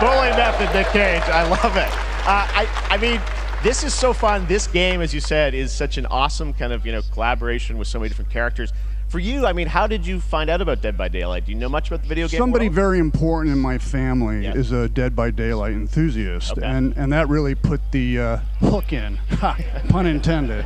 Fully method, Nick Cage. I love it. I mean, this is so fun. This game, as you said, is such an awesome kind of, collaboration with so many different characters. For you, I mean, how did you find out about Dead by Daylight? Do you know much about the video game Somebody world? very important in my family is a Dead by Daylight enthusiast, Okay. and that really put the hook in, pun intended.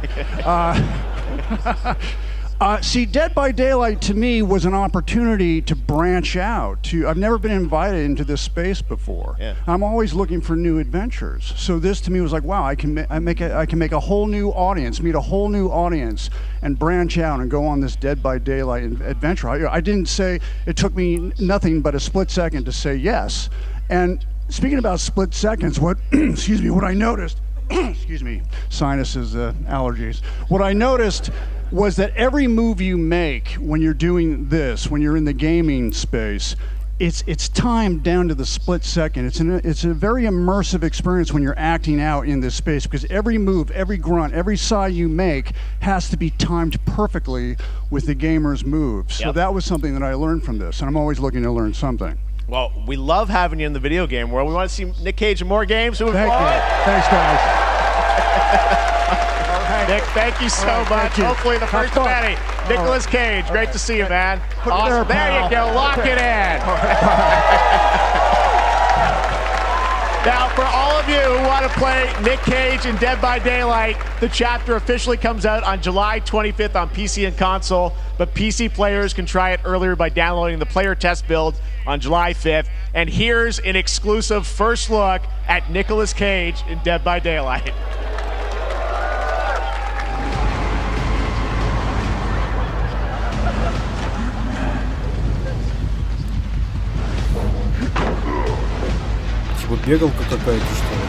See, Dead by Daylight to me was an opportunity to branch out. I've never been invited into this space before. Yeah. I'm always looking for new adventures. So this to me was like, wow, I can make a whole new audience, meet a whole new audience, and branch out and go on this Dead by Daylight adventure. I didn't say, it took me nothing but a split second to say yes. And speaking about split seconds, what I noticed, excuse me, sinuses, allergies. What I noticed was that every move you make when you're doing this, when you're in the gaming space, it's timed down to the split second. It's a very immersive experience when you're acting out in this space, because every move, every grunt, every sigh you make has to be timed perfectly with the gamer's moves. So that was something that I learned from this, and I'm always looking to learn something. Well, we love having you in the video game world. We want to see Nick Cage in more games. Thank you. Thanks, guys. Nick, thank you so much. Hopefully the first of many. Nicolas Cage, great to see you, man. Awesome. There you go. Lock it in. Now, for all of you who want to play Nick Cage in Dead by Daylight, the chapter officially comes out on July 25th on PC and console, but PC players can try it earlier by downloading the player test build on July 5th. And here's an exclusive first look at Nicolas Cage in Dead by Daylight. Бегалка какая-то, что ли?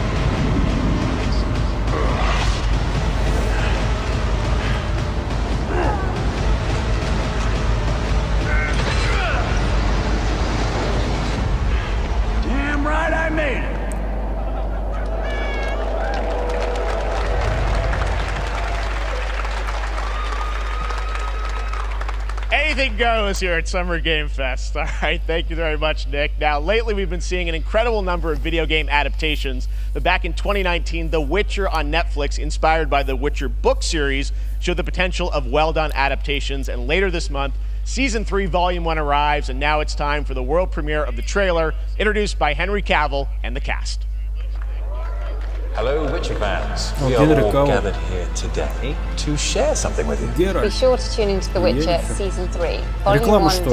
Damn right I made it. anything goes here at Summer Game Fest. All right, thank you very much, Nick. Now, lately we've been seeing an incredible number of video game adaptations. But back in 2019, The Witcher on Netflix, inspired by the Witcher book series, showed the potential of well-done adaptations. And later this month, Season 3, Volume 1 arrives, and now it's time for the world premiere of the trailer, introduced by Henry Cavill and the cast. Hello, Witcher fans. We are all gathered here today to share something with you. Be sure to tune into The Witcher Season 3. Volume 1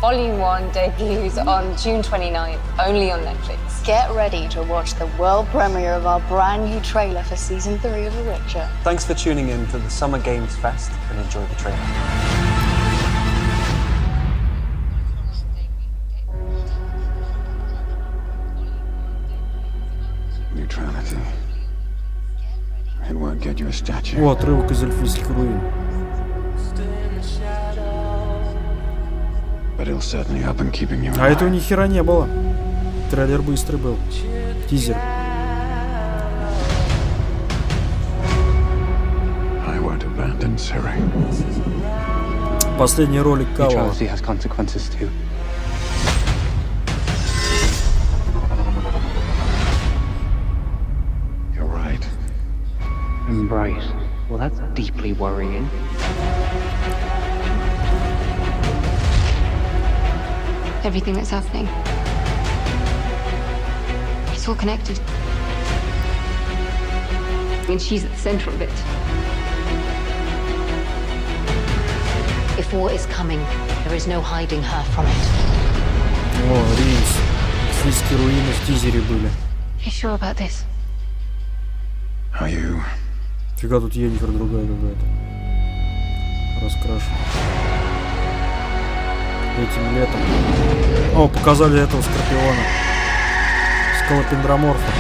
Volume 1 debuts on June 29th, only on Netflix. Get ready to watch the world premiere of our brand new trailer for Season 3 of The Witcher. Thanks for tuning in to the Summer Games Fest and enjoy the trailer. Neutrality. It won't get you a statue. О, отрывок из эльфийских руин. But it'll certainly help in keeping you А этого ни хера не было. Трейлер быстрый был. Тизер. I won't abandon Ciri. Последний ролик Кавала. Has consequences too. Right. Well, that's deeply worrying. Everything that's happening. It's all connected. And she's at the center of it. If war is coming, there is no hiding her from it. О, Рейс. Эльфийские руины в тизере были. You sure about this? Are you? Фига, тут Енифер другая какая-то. Раскрашена. Этим летом. О, показали этого Скорпиона. Скалопендроморфа.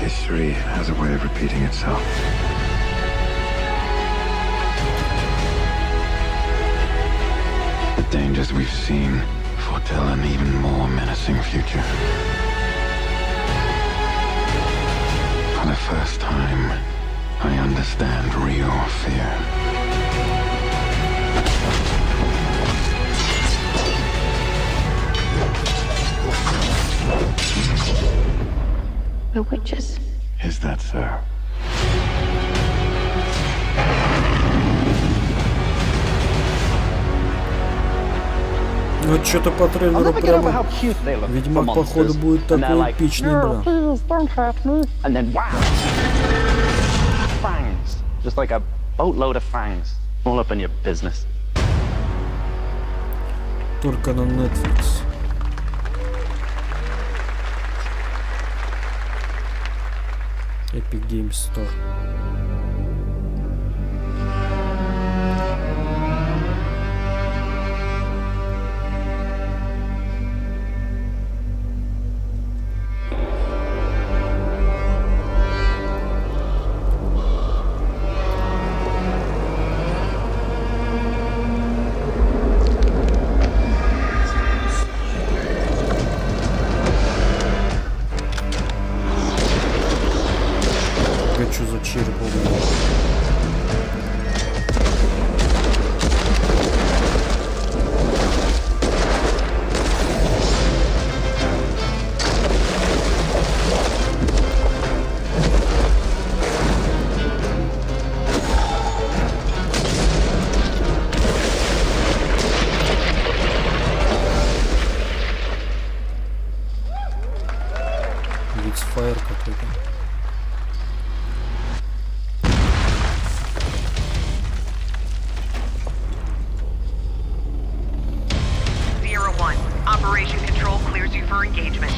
History has a way of repeating itself. The dangers we've seen foretell an even more menacing future. For the first time, I understand real fear. We're witches. Is that so? Ну, что-то по трейлеру прямо Ведьмак, походу, будет такой эпичный, бля. And then wow! Fangs. Just like a boatload of fangs. All up in your business. Только на Netflix. Epic Games Store. Что за череп? Фаер какой-то. Operation Control clears you for engagement.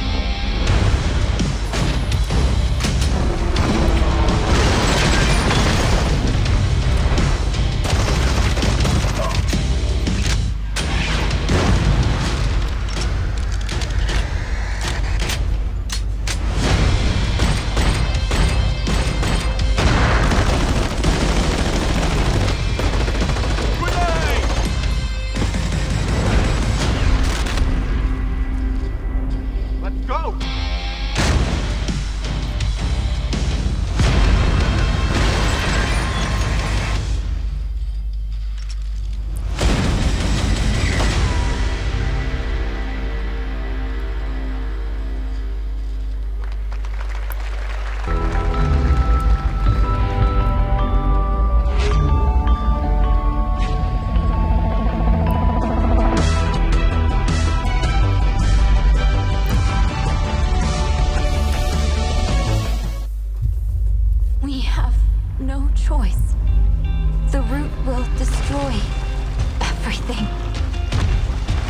everything.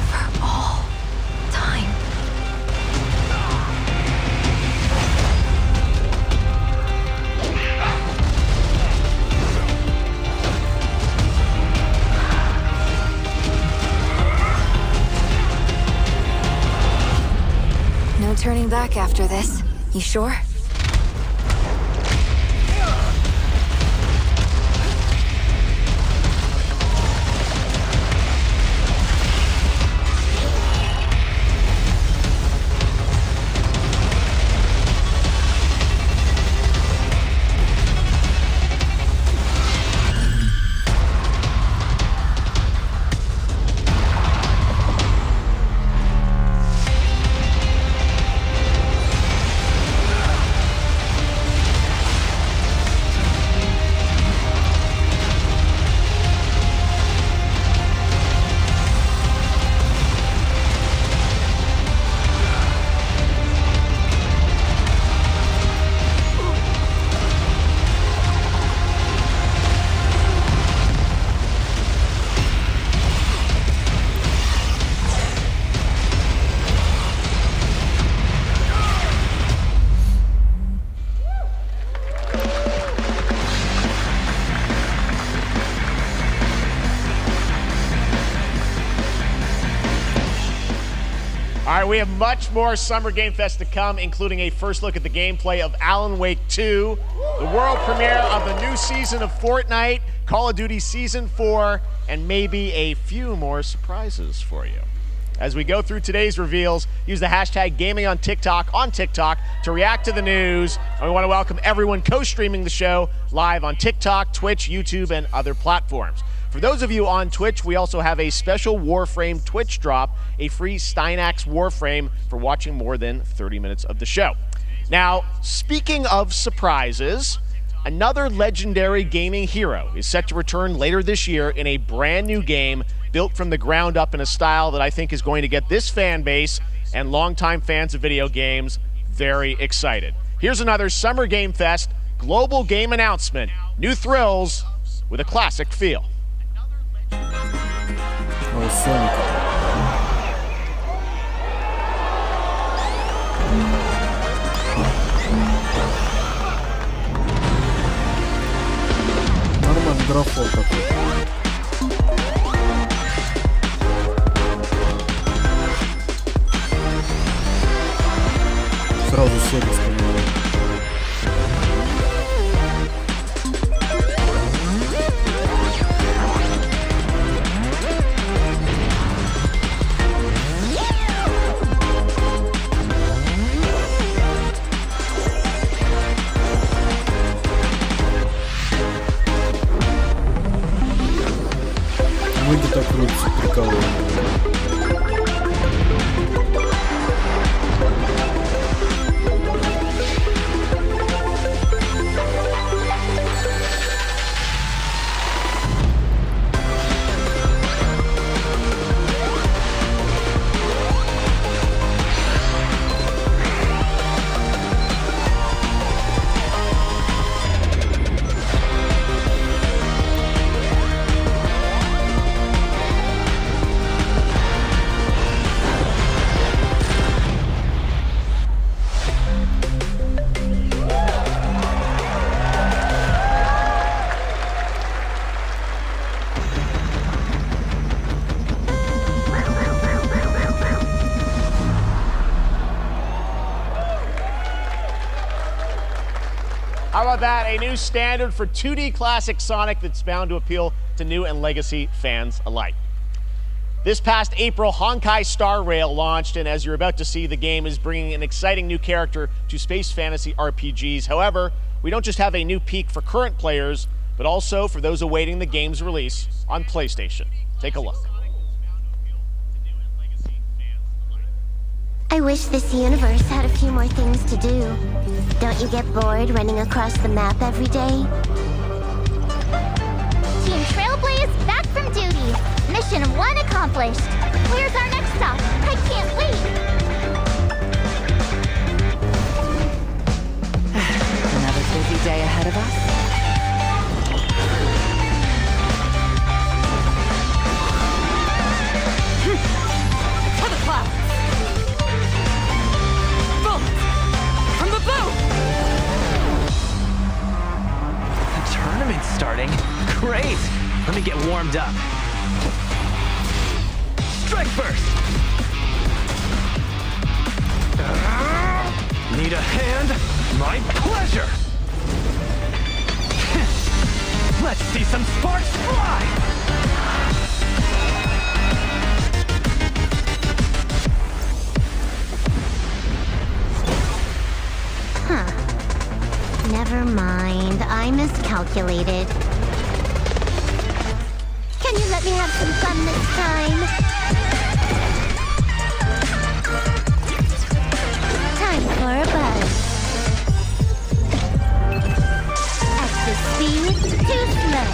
For all time. No turning back after this. You sure? All right, we have much more Summer Game Fest to come, including a first look at the gameplay of Alan Wake 2, the world premiere of the new season of Fortnite, Call of Duty Season 4, and maybe a few more surprises for you. As we go through today's reveals, use the hashtag gaming on TikTok to react to the news. And we want to welcome everyone co-streaming the show live on TikTok, Twitch, YouTube, and other platforms. For those of you on Twitch, we also have a special Warframe Twitch drop, a free Steinax Warframe for watching more than 30 minutes of the show. Now, speaking of surprises, another legendary gaming hero is set to return later this year in a brand new game built from the ground up in a style that I think is going to get this fan base and longtime fans of video games very excited. Here's another Summer Game Fest global game announcement. New thrills with a classic feel. Oh, Sonic. Нормальный графон такой. Сразу Sega вспоминаю. Ноги так крутятся, приколы. How about that? A new standard for 2D classic Sonic that's bound to appeal to new and legacy fans alike. This past April, Honkai Star Rail launched, and as you're about to see, the game is bringing an exciting new character to space fantasy RPGs. However, we don't just have a new peak for current players, but also for those awaiting the game's release on PlayStation. Take a look. I wish this universe had a few more things to do. Don't you get bored running across the map every day? Team Trailblaze back from duty. Mission 1 accomplished. Where's our next stop? I can't wait. Another busy day ahead of us. warmed up. Strike first! Need a hand? My pleasure! Let's see some sparks fly! Huh. Never mind. I miscalculated. Can you let me have some fun this time? Time for a buzz. Excess speed, too slow.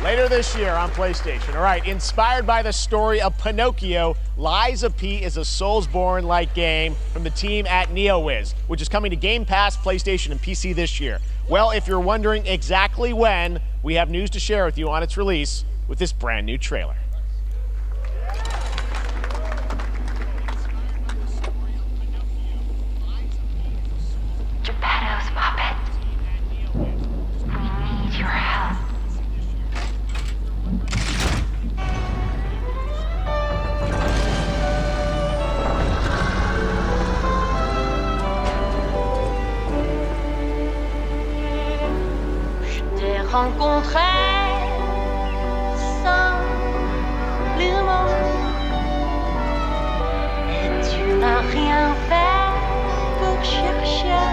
Later this year on PlayStation. All right, inspired by the story of Pinocchio, Lies of P is a Soulsborne-like game from the team at NeoWiz, which is coming to Game Pass, PlayStation, and PC this year. Well, if you're wondering exactly when, we have news to share with you on its release with this brand new trailer. Geppetto's puppet. We need your help. Rencontré simplement et tu n'as rien fait pour chercher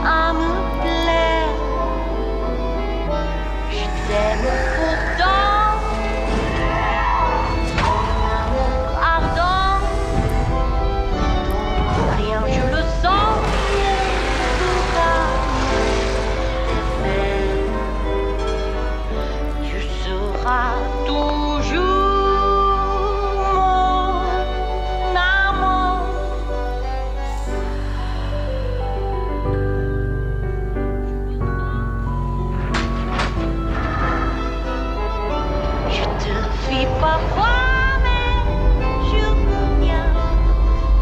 à me plaire. Je t'aime pourtant, ton amour ardent, ton rien je le sens. Toujours mon amour. Je te fuis parfois, mais je reviens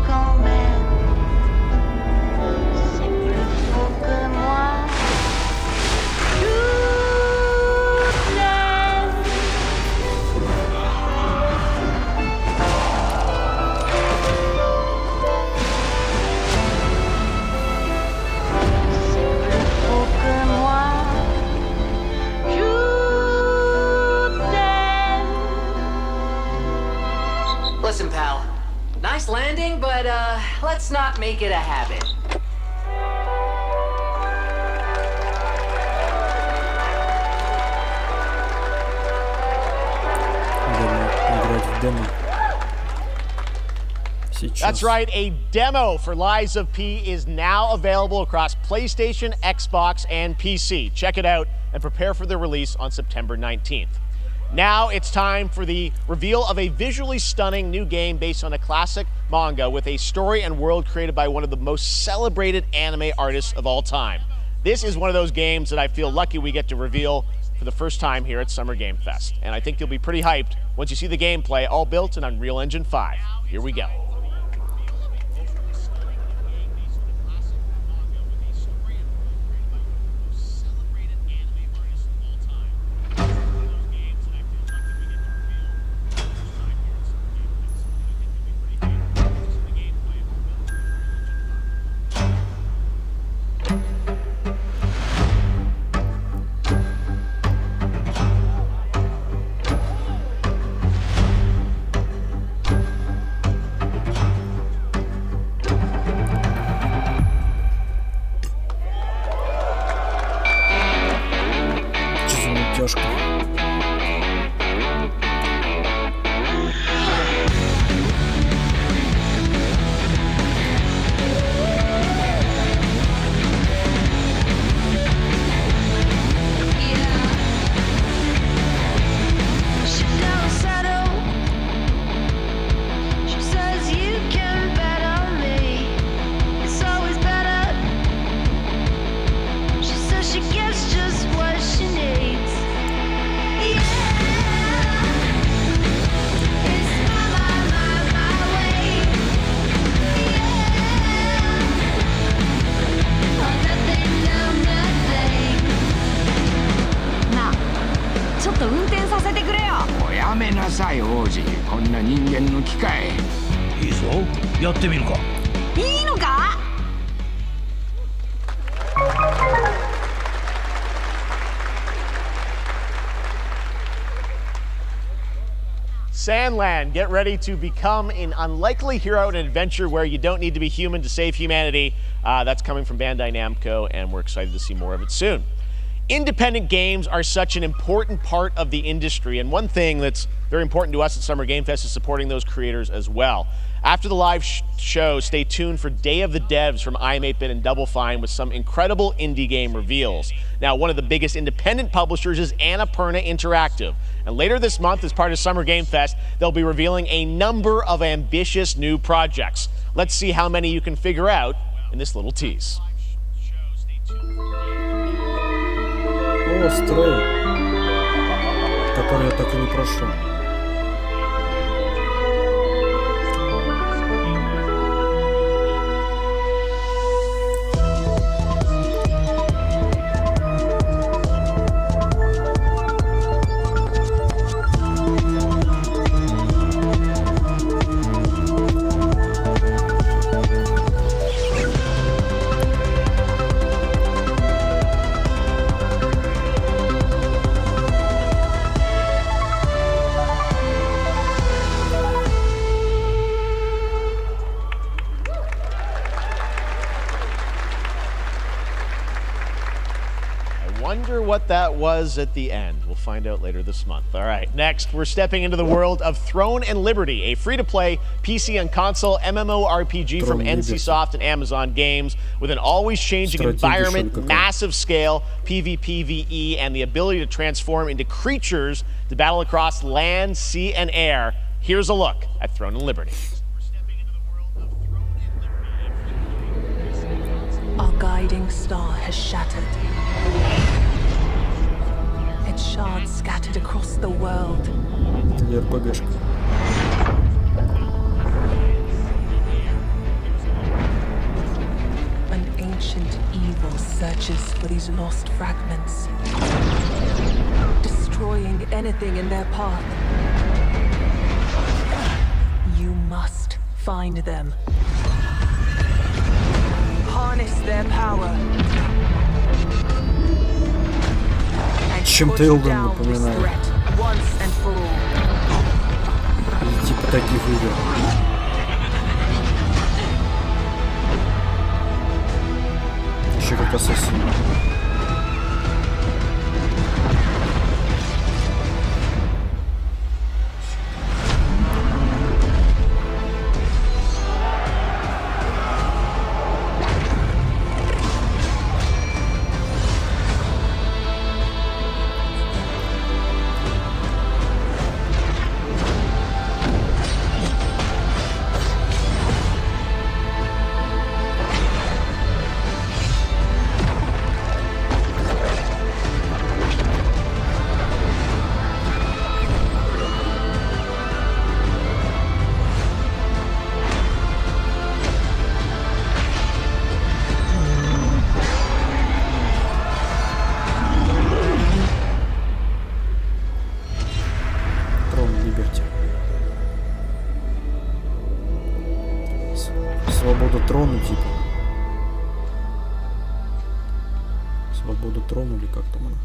quand même. C'est plus faux que moi. Listen, pal. Nice landing, but let's not make it a habit. That's right, a demo for Lies of P is now available across PlayStation, Xbox, and PC. Check it out and prepare for the release on September 19th. Now it's time for the reveal of a visually stunning new game based on a classic manga with a story and world created by one of the most celebrated anime artists of all time. This is one of those games that I feel lucky we get to reveal for the first time here at Summer Game Fest. And I think you'll be pretty hyped once you see the gameplay, all built in Unreal Engine 5. Here we go. っと運転させてくれよ。おやめなさい王子、こんな人間の機械。いいぞ、やってみるか。いいのか。Sandland, get ready to become an unlikely hero in an adventure where you don't need to be human to save humanity. That's coming from Bandai Namco, and we're excited to see more of it soon. Independent games are such an important part of the industry, and one thing that's very important to us at Summer Game Fest is supporting those creators as well. After the live show, stay tuned for Day of the Devs from iam8bit and Double Fine with some incredible indie game reveals. Now, one of the biggest independent publishers is Annapurna Interactive. And later this month, as part of Summer Game Fest, they'll be revealing a number of ambitious new projects. Let's see how many you can figure out in this little tease. О, строй, который я так и не прошел. What that was at the end. We'll find out later this month. All right, next we're stepping into the world of Throne and Liberty, a free-to-play PC and console MMORPG from NCSoft and Amazon Games with an always changing environment, massive scale, PvPvE, and the ability to transform into creatures to battle across land, sea, and air. Here's a look at Throne and Liberty. Our guiding star has shattered. Its shards scattered across the world. An ancient evil searches for these lost fragments, destroying anything in their path. You must find them. Harness their power. Чем-то Элден напоминает. Типа таких игр. Еще как ассасин. Свобода трона, типа. Свобода трона или как там она?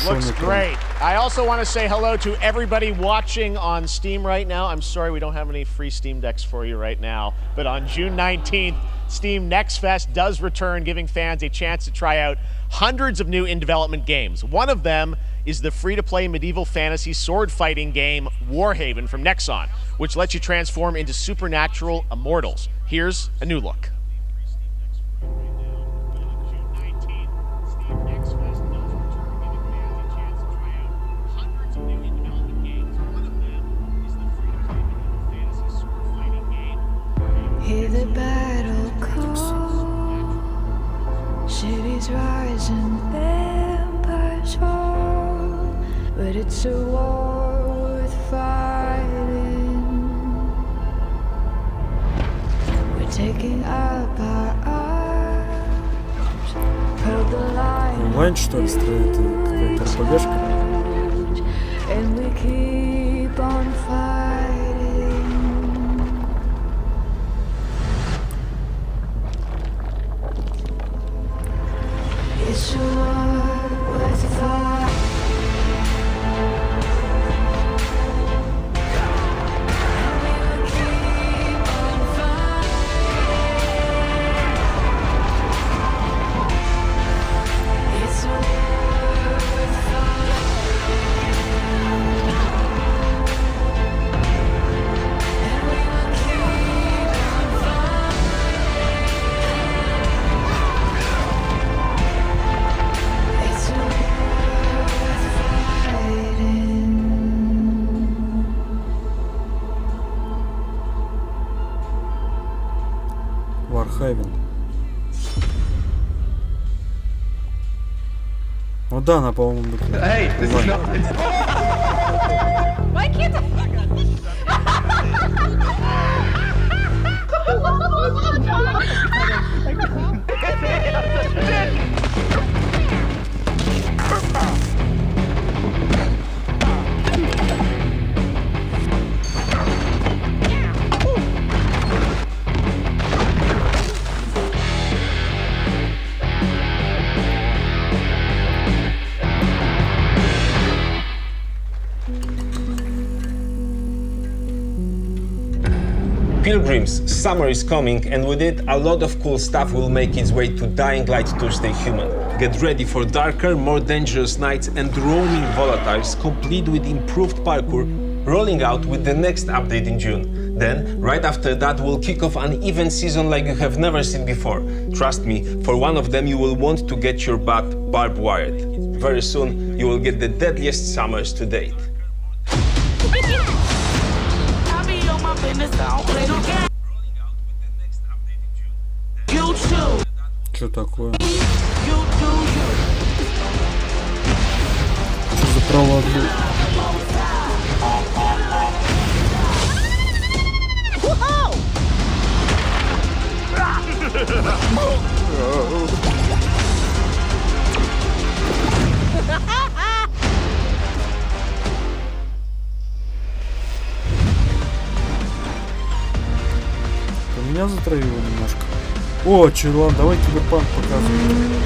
Looks great. I also want to say hello to everybody watching on Steam right now. I'm sorry we don't have any free Steam Decks for you right now, but on June 19th, Steam Next Fest does return, giving fans a chance to try out hundreds of new in-development games. One of them is the free-to-play medieval fantasy sword-fighting game Warhaven from Nexon, which lets you transform into supernatural immortals. Here's a new look. Hear the battle call, cities rise and empires fall, but it's a war worth fighting. We're taking up our arms, held the line онлайн, что ли, строит? Какая-то РПГшка? And we keep on fighting. It's worth the fight. Warhaven. Ну да, она, по-моему, Hey, this is not... Why can't Pilgrims, summer is coming, and with it, a lot of cool stuff will make its way to Dying Light Tuesday Human. Get ready for darker, more dangerous nights and roaming volatiles, complete with improved parkour, rolling out with the next update in June. Then, right after that, we'll kick off an event season like you have never seen before. Trust me, for one of them you will want to get your butt barbed wired. Very soon, you will get the deadliest summers to date. Что такое? Что за провод был? Меня затравило немножко. О, чувак, давай киберпанк показывай.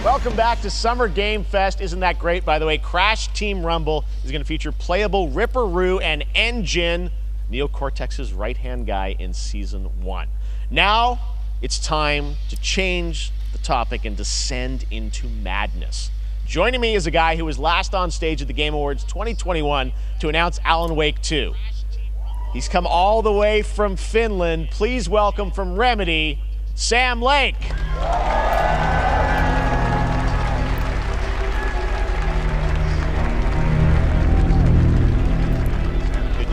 Welcome back to Summer Game Fest. Isn't that great, by the way? Crash Team Rumble is going to feature playable Ripperoo and Engine, Neo Cortex's right-hand guy in Season 1. Now, it's time to change the topic and descend into madness. Joining me is a guy who was last on stage at the Game Awards 2021 to announce Alan Wake 2. He's come all the way from Finland. Please welcome from Remedy, Sam Lake.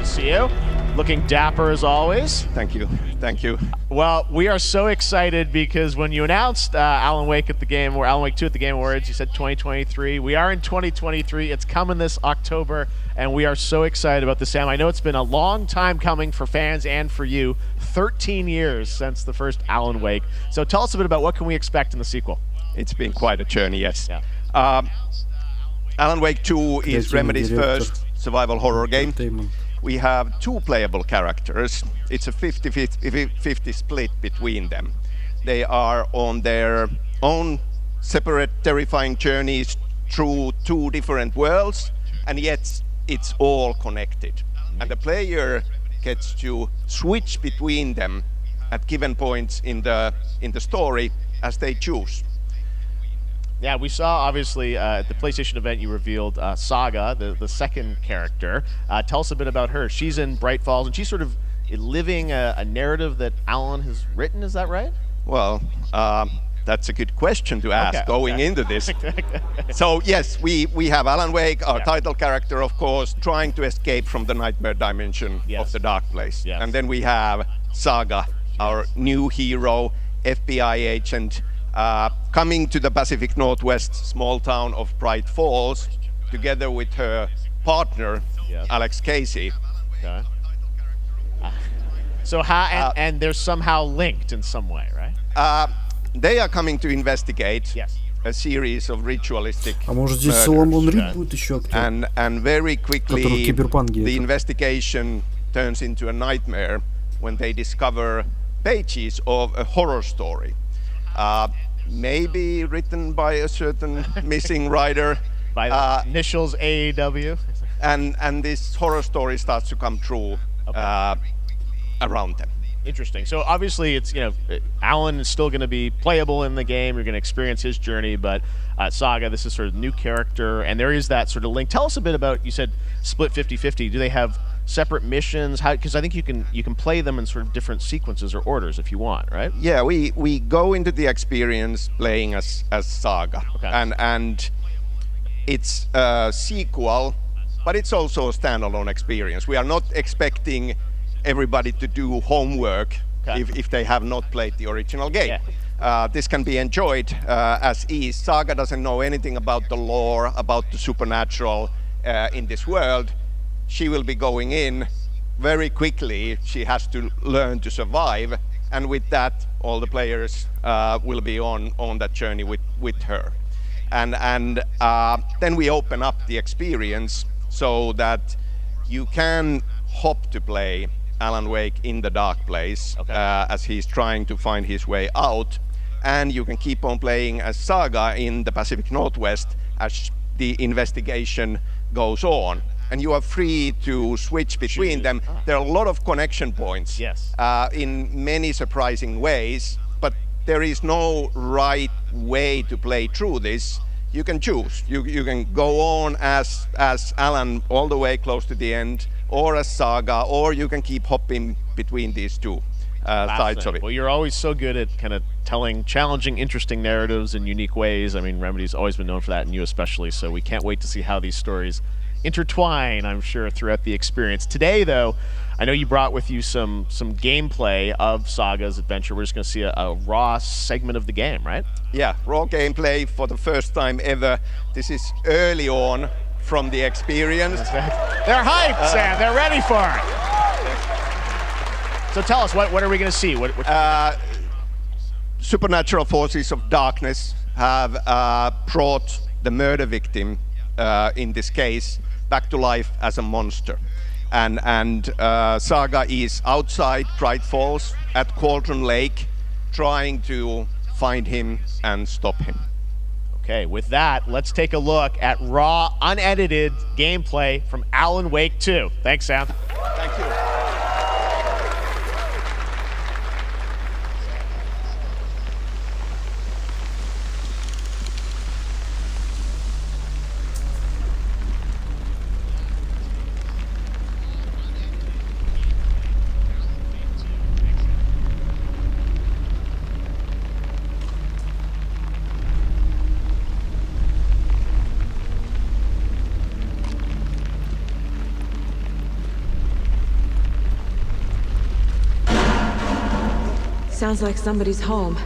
See you. Looking dapper as always. Thank you. Thank you. Well, we are so excited because when you announced Alan Wake at the Game, or Alan Wake 2 at the Game Awards, you said 2023. We are in 2023. It's coming this October, and we are so excited about this, Sam. I know it's been a long time coming for fans and for you. 13 years since the first Alan Wake. So tell us a bit about what can we expect in the sequel. It's been quite a journey, yes. Yeah. Alan Wake 2 is Remedy's first survival horror game. We have two playable characters. It's a 50-50 split between them. They are on their own separate terrifying journeys through two different worlds, and yet it's all connected. And the player gets to switch between them at given points in the story as they choose. Yeah, we saw, obviously, at the PlayStation event, you revealed Saga, the second character. Tell us a bit about her. She's in Bright Falls, and she's sort of living a narrative that Alan has written, is that right? Well, That's a good question to ask going into this. So yes, we have Alan Wake, our title character, of course, trying to escape from the nightmare dimension of the dark place. And then we have Saga, our new hero, FBI agent, coming to the Pacific Northwest small town of Bright Falls, together with her partner, Alex Casey. Okay. So how, and they're somehow linked in some way, right? They are coming to investigate a series of ritualistic murders. And very quickly the investigation turns into a nightmare when they discover pages of a horror story. Maybe written by a certain missing writer. By the initials AEW. And this horror story starts to come true around them. Interesting. So obviously it's, you know, Alan is still going to be playable in the game. You're going to experience his journey, but Saga, this is sort of new character, and there is that sort of link. Tell us a bit about, you said split 50-50. Do they have separate missions? How, because I think you can play them in sort of different sequences or orders if you want, right? Yeah, we go into the experience playing as Saga. And it's a sequel, but it's also a standalone experience. We are not expecting everybody to do homework if they have not played the original game. This can be enjoyed as is. Saga doesn't know anything about the lore, about the supernatural in this world. She will be going in very quickly. She has to learn to survive, and with that, all the players will be on that journey with her. And then we open up the experience so that you can hop to play Alan Wake in the dark place as he's trying to find his way out, and you can keep on playing as Saga in the Pacific Northwest as the investigation goes on, and you are free to switch between them. There are a lot of connection points in many surprising ways, but there is no right way to play through this. You can choose. You can go on as Alan all the way close to the end, or as Saga, or you can keep hopping between these two sides of it. Well, you're always so good at kind of telling challenging, interesting narratives in unique ways. I mean, Remedy's always been known for that, and you especially, so we can't wait to see how these stories intertwine, I'm sure, throughout the experience. Today, though, I know you brought with you some gameplay of Saga's adventure. We're just going to see a raw segment of the game, right? Yeah, raw gameplay for the first time ever. This is early on from the experience. They're hyped, Sam. They're ready for it. So tell us, what are we going to see? Supernatural forces of darkness have brought the murder victim, in this case, back to life as a monster. And Saga is outside Bright Falls at Cauldron Lake, trying to find him and stop him. Okay, with that, let's take a look at raw, unedited gameplay from Alan Wake 2. Thanks, Sam. Thank you. Sounds like somebody's home.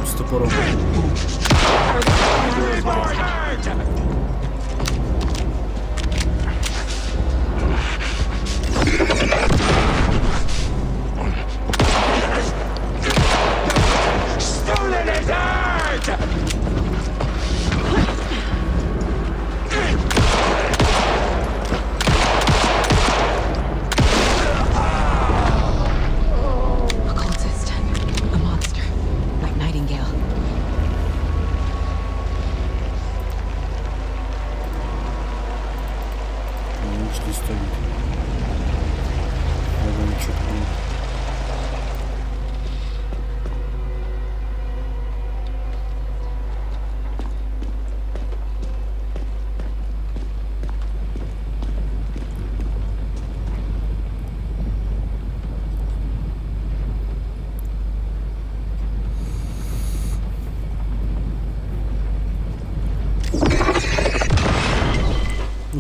С топором.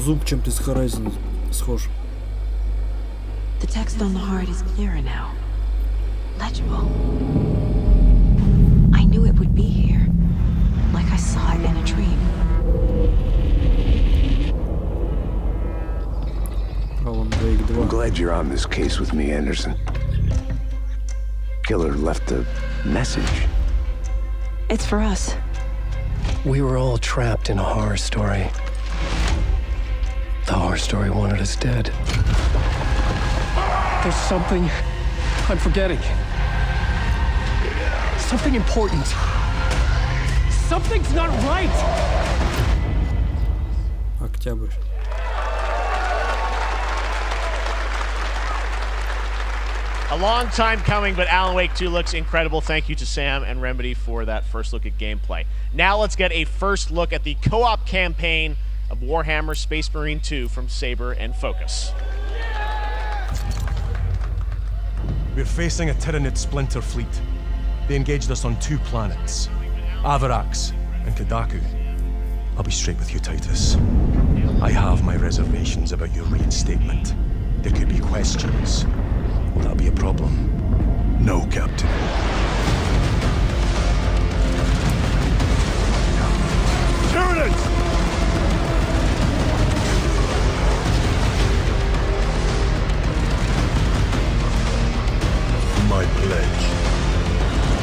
звук чем-то из Horizon схож. The text on the heart is clearer now. Legible. I knew it would be here, like I saw it in a dream. I'm glad you're on this case with me, Anderson. Killer left a message. It's for us. We were all trapped in a horror story. The horror story wanted us dead. There's something I'm forgetting. Something important. Something's not right. Октябрь. A long time coming, but Alan Wake 2 looks incredible. Thank you to Sam and Remedy for that first look at gameplay. Now let's get a first look at the co-op campaign of Warhammer Space Marine 2 from Saber and Focus. We're facing a Tyranid splinter fleet. They engaged us on 2 planets, Avarax and Kadaku. I'll be straight with you, Titus. I have my reservations about your reinstatement. There could be questions. Will that be a problem? No, Captain. Tyranids! My pledge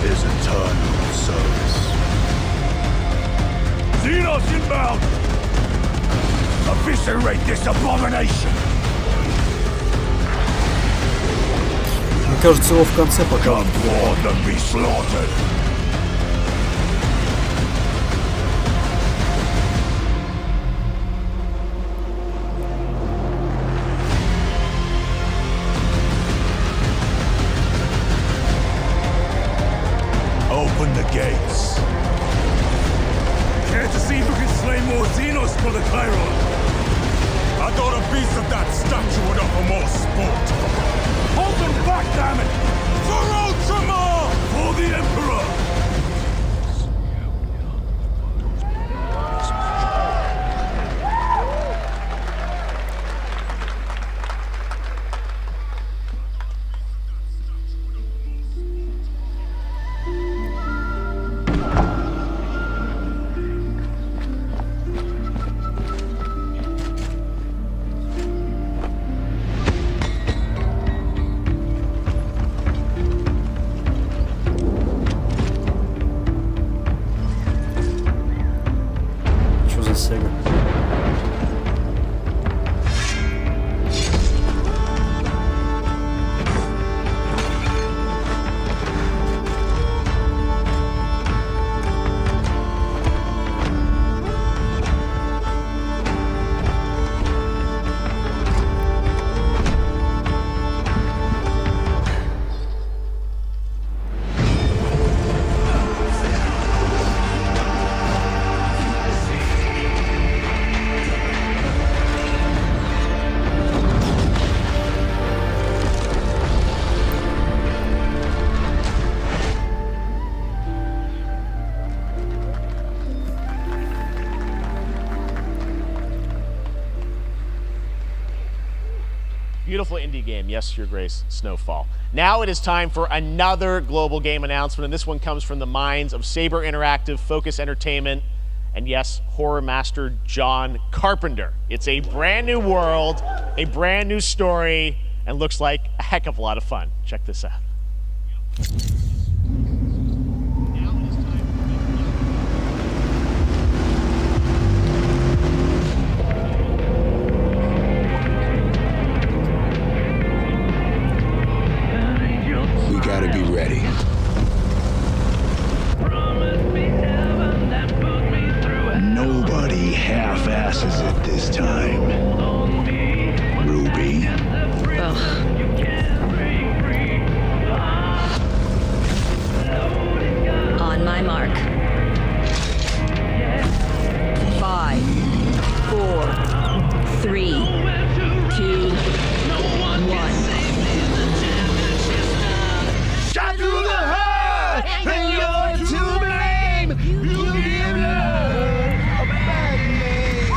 is eternal service. Xenos inbound! Eviscerate this abomination! Мне кажется, его в конце покажут. Open the gates. Care to see if we can slay more Xenos for the Chiron? I thought a piece of that statue would offer more sport. Hold them back, damn it! For Ultramar! For the Emperor! Beautiful indie game, yes, Your Grace, Snowfall. Now it is time for another global game announcement, and this one comes from the minds of Saber Interactive, Focus Entertainment, and yes, horror master John Carpenter. It's a brand new world, a brand new story, and looks like a heck of a lot of fun. Check this out. Gotta be ready. Nobody half-asses it this time. Ruby. On my mark. 5, 4, 3, 2, 1. Shot through the heart, and you're to blame. You give love a bad name.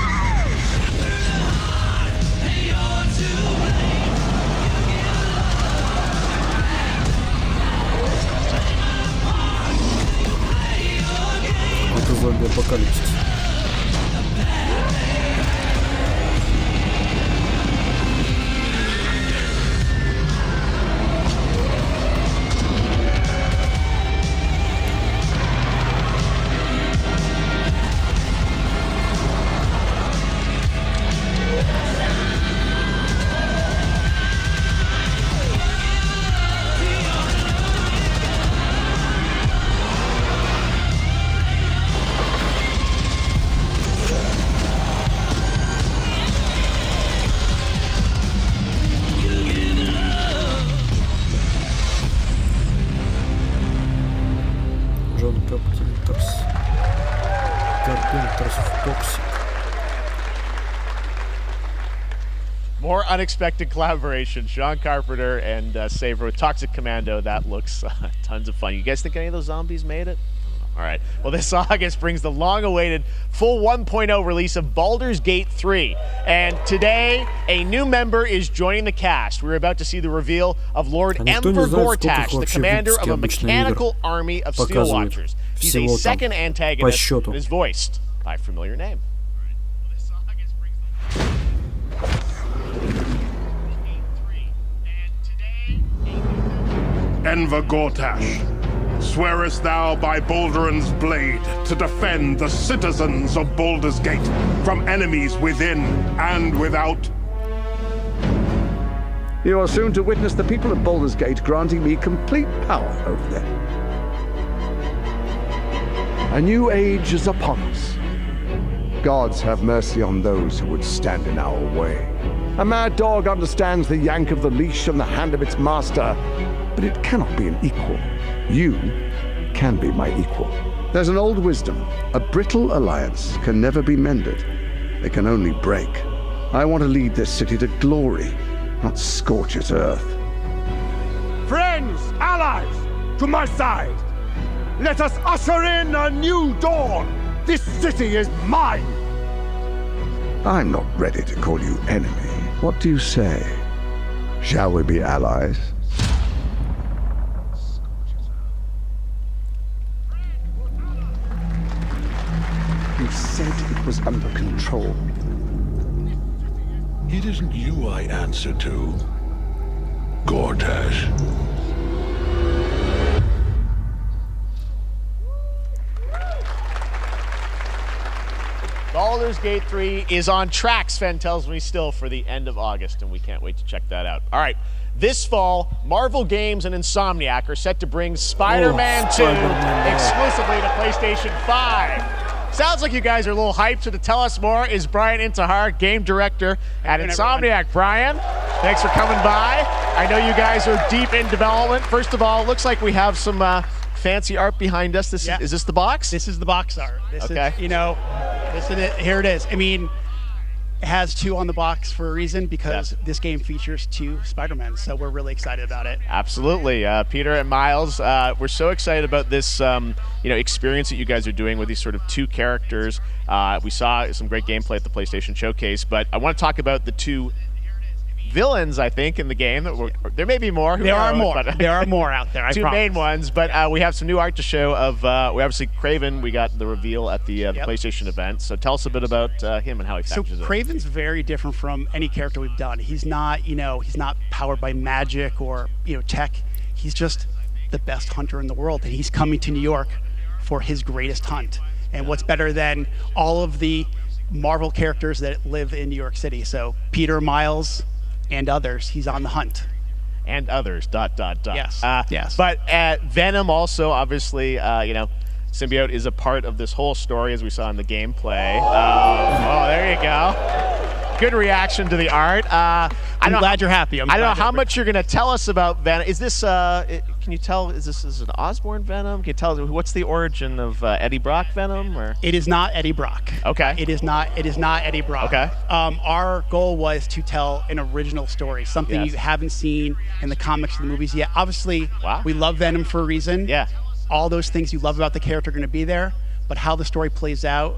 зомби-апокалипсис. More unexpected collaboration. Sean Carpenter and Saver with Toxic Commando. That looks tons of fun. You guys think any of those zombies made it? All right. Well, this August brings the long-awaited full 1.0 release of Baldur's Gate 3. And today, a new member is joining the cast. We're about to see the reveal of Lord Emperor Gortash, the commander of a mechanical army of Steel Watchers. He's a second antagonist that is voiced by a familiar name. Enver Gortash, swearest thou by Balduran's blade to defend the citizens of Baldur's Gate from enemies within and without? You are soon to witness the people of Baldur's Gate granting me complete power over them. A new age is upon us. Gods have mercy on those who would stand in our way. A mad dog understands the yank of the leash and the hand of its master, but it cannot be an equal. You can be my equal. There's an old wisdom. A brittle alliance can never be mended. They can only break. I want to lead this city to glory, not scorch its earth. Friends, allies, to my side. Let us usher in a new dawn. This city is mine. I'm not ready to call you enemy. What do you say? Shall we be allies? You said it was under control. It isn't you I answer to, Gortash. Baldur's Gate 3 is on track, Sven tells me, still for the end of August, and we can't wait to check that out. All right, this fall, Marvel Games and Insomniac are set to bring Spider-Man 2 exclusively to PlayStation 5. Sounds like you guys are a little hyped, so to tell us more is Brian Intihar, game director at Insomniac. Brian, thanks for coming by. I know you guys are deep in development. First of all, it looks like we have some fancy art behind us. Is this the box? This is the box art. This is, you know, this is it. Here it is. I mean, it has 2 on the box for a reason, because this game features 2 Spider-Men, so we're really excited about it. Absolutely. Peter and Miles, we're so excited about this experience that you guys are doing with these sort of 2 characters. We saw some great gameplay at the PlayStation Showcase, but I want to talk about the 2 villains, I think, in the game. There may be more. There are more. There are more out there, I 2 promise. main ones, but we have some new art to show of, we obviously, Kraven, we got the reveal at the PlayStation event. So tell us a bit about him and how he factors in. Kraven's very different from any character we've done. He's not, he's not powered by magic or, tech. He's just the best hunter in the world, and he's coming to New York for his greatest hunt. And what's better than all of the Marvel characters that live in New York City? So Peter, Miles, and others, he's on the hunt. And others, ... Yes, yes. But Venom also, obviously, Symbiote is a part of this whole story, as we saw in the gameplay. There you go. Good reaction to the art. I'm glad you're happy. I don't know how much you're going to tell us about Venom. Is this, can you tell, is this an Osborn Venom? Can you tell, what's the origin of Eddie Brock Venom? Or? It is not Eddie Brock. Okay. It is not Eddie Brock. Okay. Our goal was to tell an original story, something you haven't seen in the comics or the movies yet. Obviously, we love Venom for a reason. Yeah. All those things you love about the character are going to be there, but how the story plays out,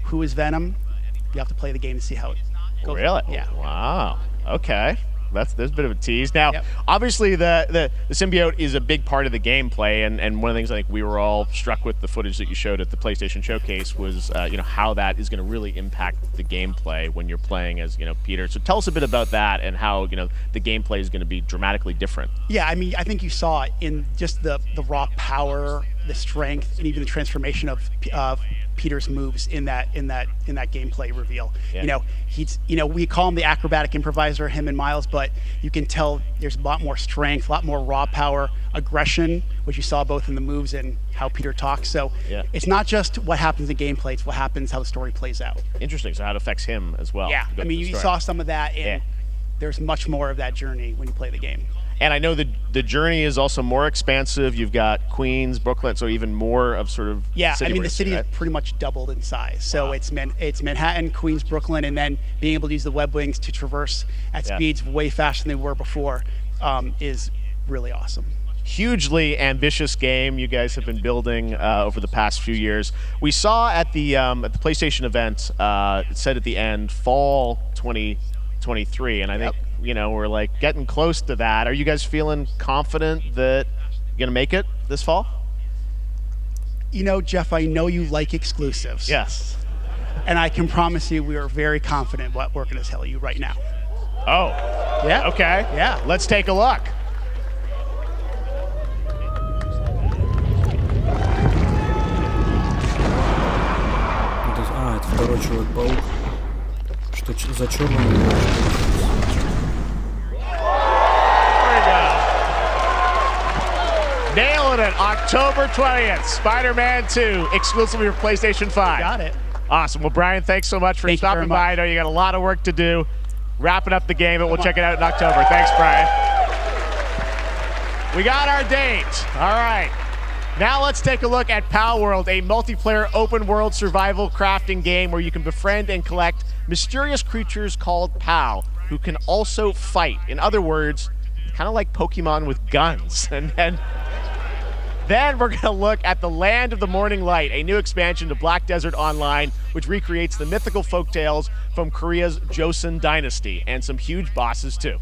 who is Venom, you have to play the game to see how it goes. Really? Yeah. Wow. Okay. there's a bit of a tease. Now, obviously, the symbiote is a big part of the gameplay, and one of the things I think we were all struck with the footage that you showed at the PlayStation Showcase was, how that is going to really impact the gameplay when you're playing as, Peter. So tell us a bit about that and how, the gameplay is going to be dramatically different. Yeah, I mean, I think you saw it in just the raw power, the strength, and even the transformation of Peter's moves in that gameplay reveal. Yeah. He's we call him the acrobatic improviser, him and Miles, but you can tell there's a lot more strength, a lot more raw power, aggression, which you saw both in the moves and how Peter talks. So it's not just what happens in gameplay, it's what happens, how the story plays out. Interesting. So how it affects him as well. Yeah, I mean, you saw some of that, and there's much more of that journey when you play the game. And I know the journey is also more expansive. You've got Queens, Brooklyn, so even more of sort of I mean, the city is pretty much doubled in size. So it's Manhattan, Queens, Brooklyn, and then being able to use the web wings to traverse at speeds way faster than they were before is really awesome. Hugely ambitious game you guys have been building over the past few years. We saw at the PlayStation event, it said at the end, fall 2023, and I think we're like getting close to that. Are you guys feeling confident that you're gonna make it this fall? Jeff, I know you like exclusives. Yes. And I can promise you we are very confident what we're gonna tell you right now. Oh. Yeah. Okay. Yeah. Let's take a look. Это второй Человек-паук. Что за черным? Nailing it, October 20th, Spider-Man 2, exclusively for PlayStation 5. Got it. Awesome. Well, Brian, thanks so much for stopping by. I know you got a lot of work to do, wrapping up the game, but we'll check it out in October. Thanks, Brian. We got our date. All right. Now let's take a look at Pal World, a multiplayer open-world survival crafting game where you can befriend and collect mysterious creatures called Pal, who can also fight. In other words, kind of like Pokemon with guns. And then we're going to look at the Land of the Morning Light, a new expansion to Black Desert Online, which recreates the mythical folktales from Korea's Joseon Dynasty, and some huge bosses too.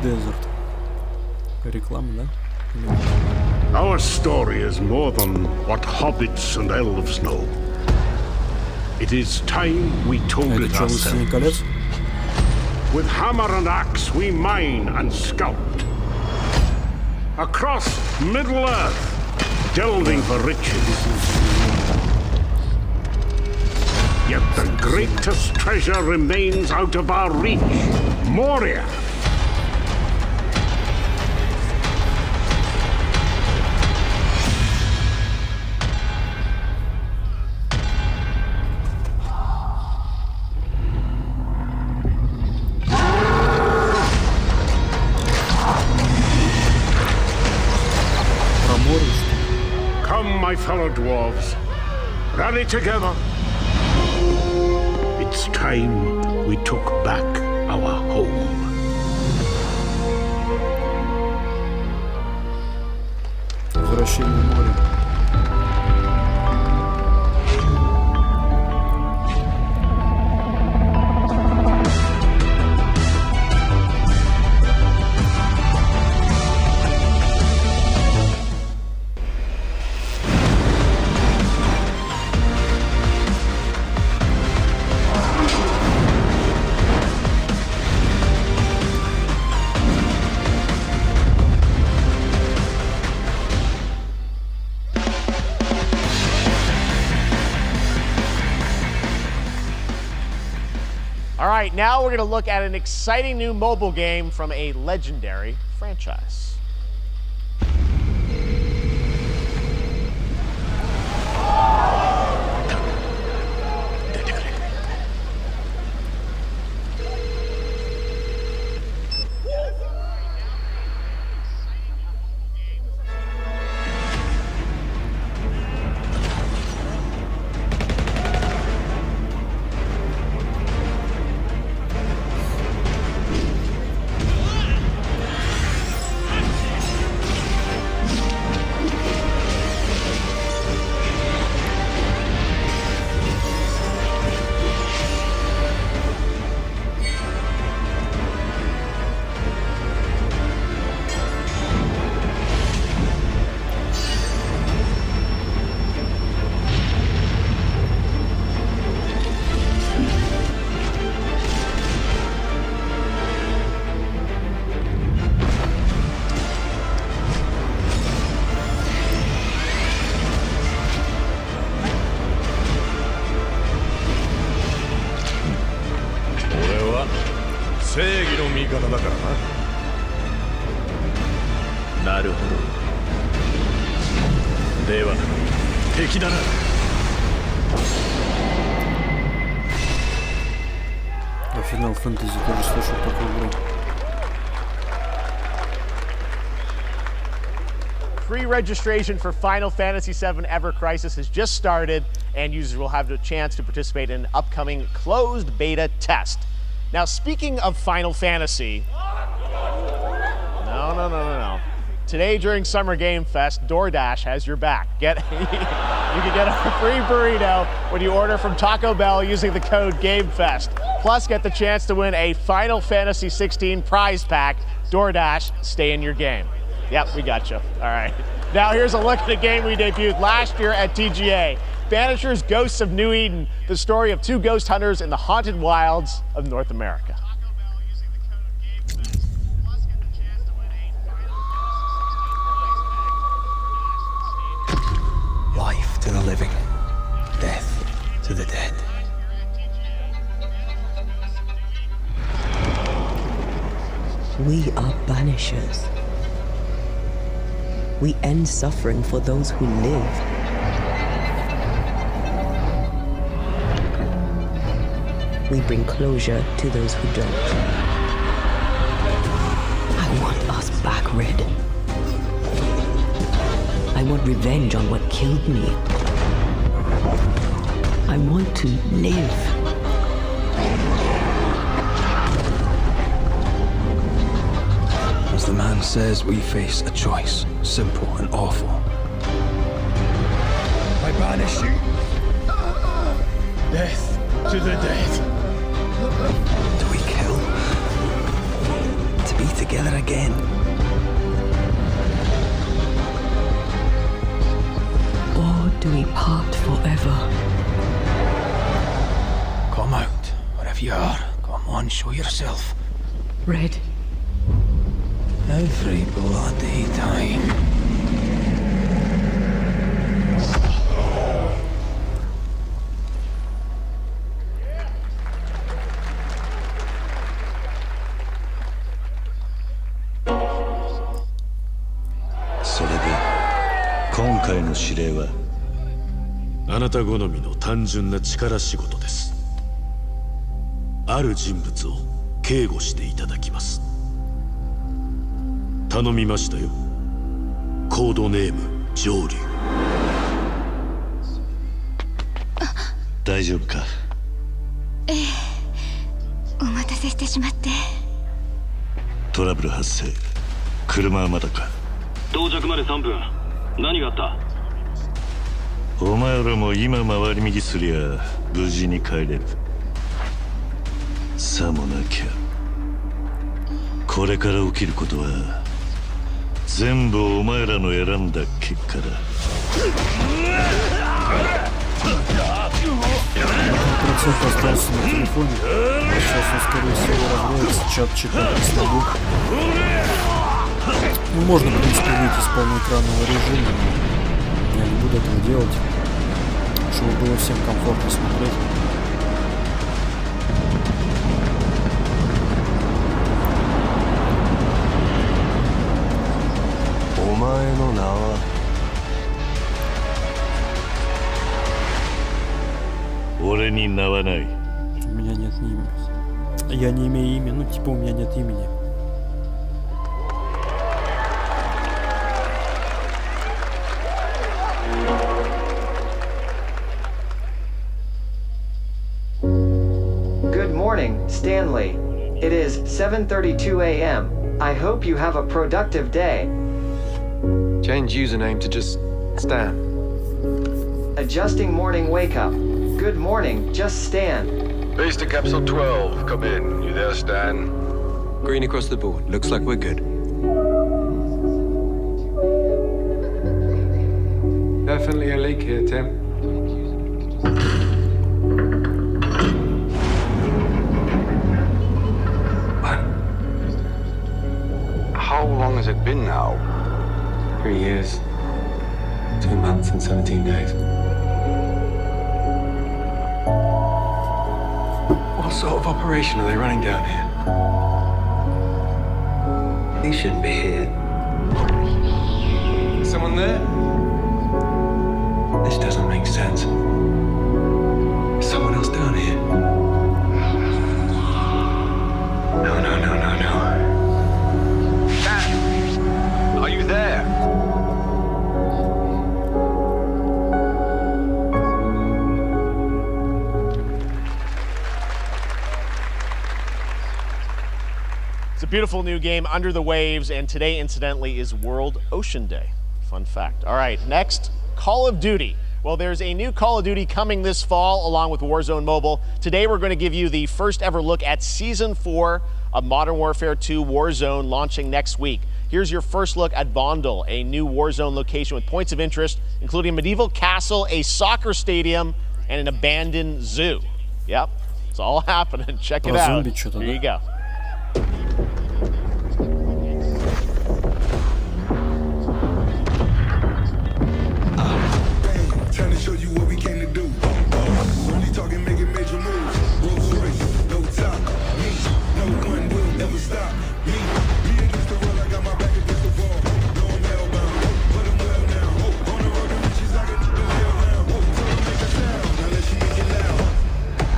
Desert. Реклама, да? Our story is more than what hobbits and elves know. It is time we told it ourselves. With hammer and axe we mine and sculpt. Across Middle-earth, delving for riches. Yet the greatest treasure remains out of our reach. Moria. My fellow dwarves, rally together. It's time we took back our home. Возвращение в море. All right, now we're going to look at an exciting new mobile game from a legendary franchise. Final Fantasy тоже слышал такую игру. Pre-registration for Final Fantasy VII Ever Crisis has just started, and users will have the chance to participate in an upcoming closed beta test. Now, speaking of Final Fantasy, no. Today during Summer Game Fest, DoorDash has your back. You can get a free burrito when you order from Taco Bell using the code GameFest. Plus, get the chance to win a Final Fantasy 16 prize pack. DoorDash, stay in your game. Yep, we got you. All right. Now here's a look at a game we debuted last year at TGA. Banishers Ghosts of New Eden, the story of two ghost hunters in the haunted wilds of North America. Life to the living, death to the dead. We are banishers. We end suffering for those who live. We bring closure to those who don't. I want us back, Red. I want revenge on what killed me. I want to live. As the man says, we face a choice, simple and awful. I banish you. Death to the dead. Do we kill? To be together again? Or do we part forever? Come out, wherever you are. Come on, show yourself. Red. Every bloody time. 今回の指令はあなた好みの単純な力仕事です。ある人物を警護していただきます。頼みましたよ。コードネーム上流。大丈夫か？ええ、お待たせしてしまって。トラブル発生。車はまだか？到着まで3分。何があった？お前らも今回り右すりゃ無事に帰れる。さもなきゃこれから起きることは全部お前らの選んだ結果だ。Процент остался на телефоне. Сейчас он, скорее всего, разводится, чат читать не смогу. Ну, можно, в принципе, выйти с полноэкранного режима, но я не буду этого делать, чтобы было всем комфортно смотреть. У меня нет ни имени. Я не имею имени, ну типа у меня нет имени. Good morning, Stanley. It is 7:32 a.m. I hope you have a productive day. Change username to just Stan. Adjusting morning wake up. Good morning, just Stan. Base to capsule 12. Come in. You there, Stan? Green across the board. Looks like we're good. Definitely a leak here, Tim. How long has it been now? 3 years. 2 months and 17 days. What sort of operation are they running down here? He shouldn't be here. Is someone there? This doesn't make sense. Is someone else down here? No. Dan! Are you there? It's a beautiful new game, Under the Waves, and today, incidentally, is World Ocean Day. Fun fact. All right, next, Call of Duty. Well, there's a new Call of Duty coming this fall, along with Warzone Mobile. Today, we're going to give you the first ever look at Season 4 of Modern Warfare 2 Warzone, launching next week. Here's your first look at Vondel, a new Warzone location with points of interest, including a medieval castle, a soccer stadium, and an abandoned zoo. Yep, it's all happening. Check it out. Here you go. Trying to show you what we came to do. Only talking, making major moves. Rolls Royce, no top. Me, no one will ever stop. Me against the world, I got my back against the wall. Going hellbound, but I'm well now. On the road to riches, I get to do hell now. Tell them make a sound, now let you make it loud.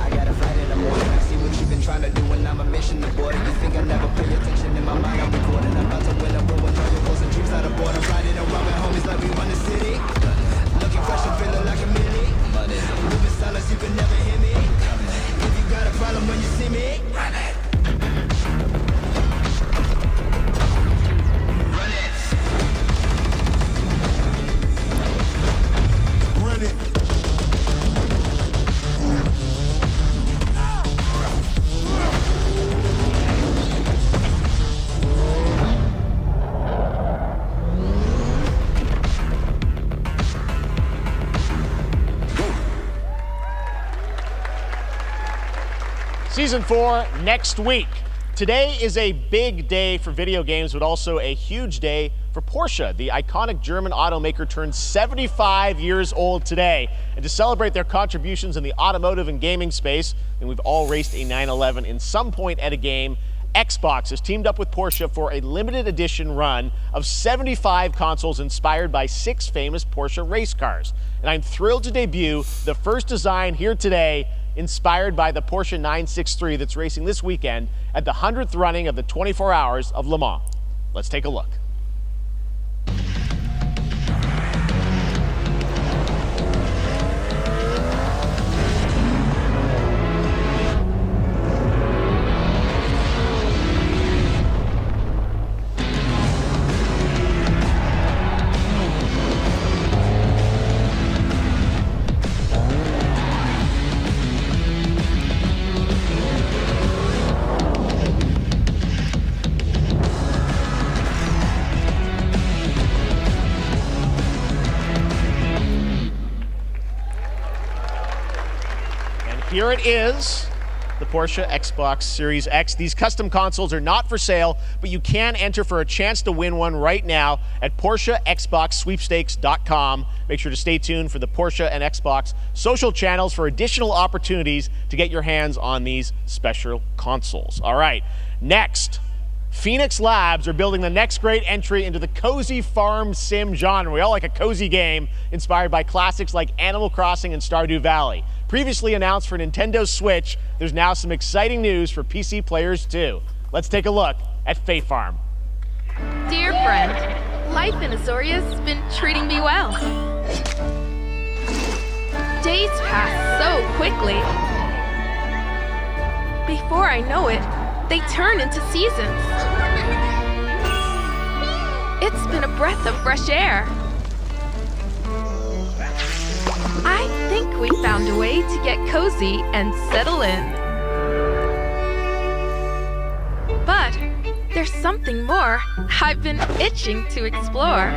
I got a fight in the morning. I see what you've been trying to do, and I'm a mission aborted. You think I never pay attention? In my mind, I'm recording. I'm about to win a roll with all your goals and dreams out of boredom. Riding around with homies like we run the city. Looking fresh and feeling like a mini. Moving silence, you can never hear me. If you got a problem when you see me, run it. Run it. Run it. Season 4 next week. Today is a big day for video games, but also a huge day for Porsche. The iconic German automaker turned 75 years old today. And to celebrate their contributions in the automotive and gaming space, and we've all raced a 911 in some point at a game, Xbox has teamed up with Porsche for a limited edition run of 75 consoles inspired by 6 famous Porsche race cars. And I'm thrilled to debut the first design here today inspired by the Porsche 963 that's racing this weekend at the 100th running of the 24 Hours of Le Mans. Let's take a look. Here it is, the Porsche Xbox Series X. These custom consoles are not for sale, but you can enter for a chance to win one right now at PorscheXboxSweepstakes.com. Make sure to stay tuned for the Porsche and Xbox social channels for additional opportunities to get your hands on these special consoles. All right, next. Phoenix Labs are building the next great entry into the cozy farm sim genre. We all like a cozy game inspired by classics like Animal Crossing and Stardew Valley. Previously announced for Nintendo Switch, there's now some exciting news for PC players too. Let's take a look at Faith Farm. Dear friend, life in Azoria's been treating me well. Days pass so quickly. Before I know it, they turn into seasons. It's been a breath of fresh air. I think we found a way to get cozy and settle in. But there's something more I've been itching to explore.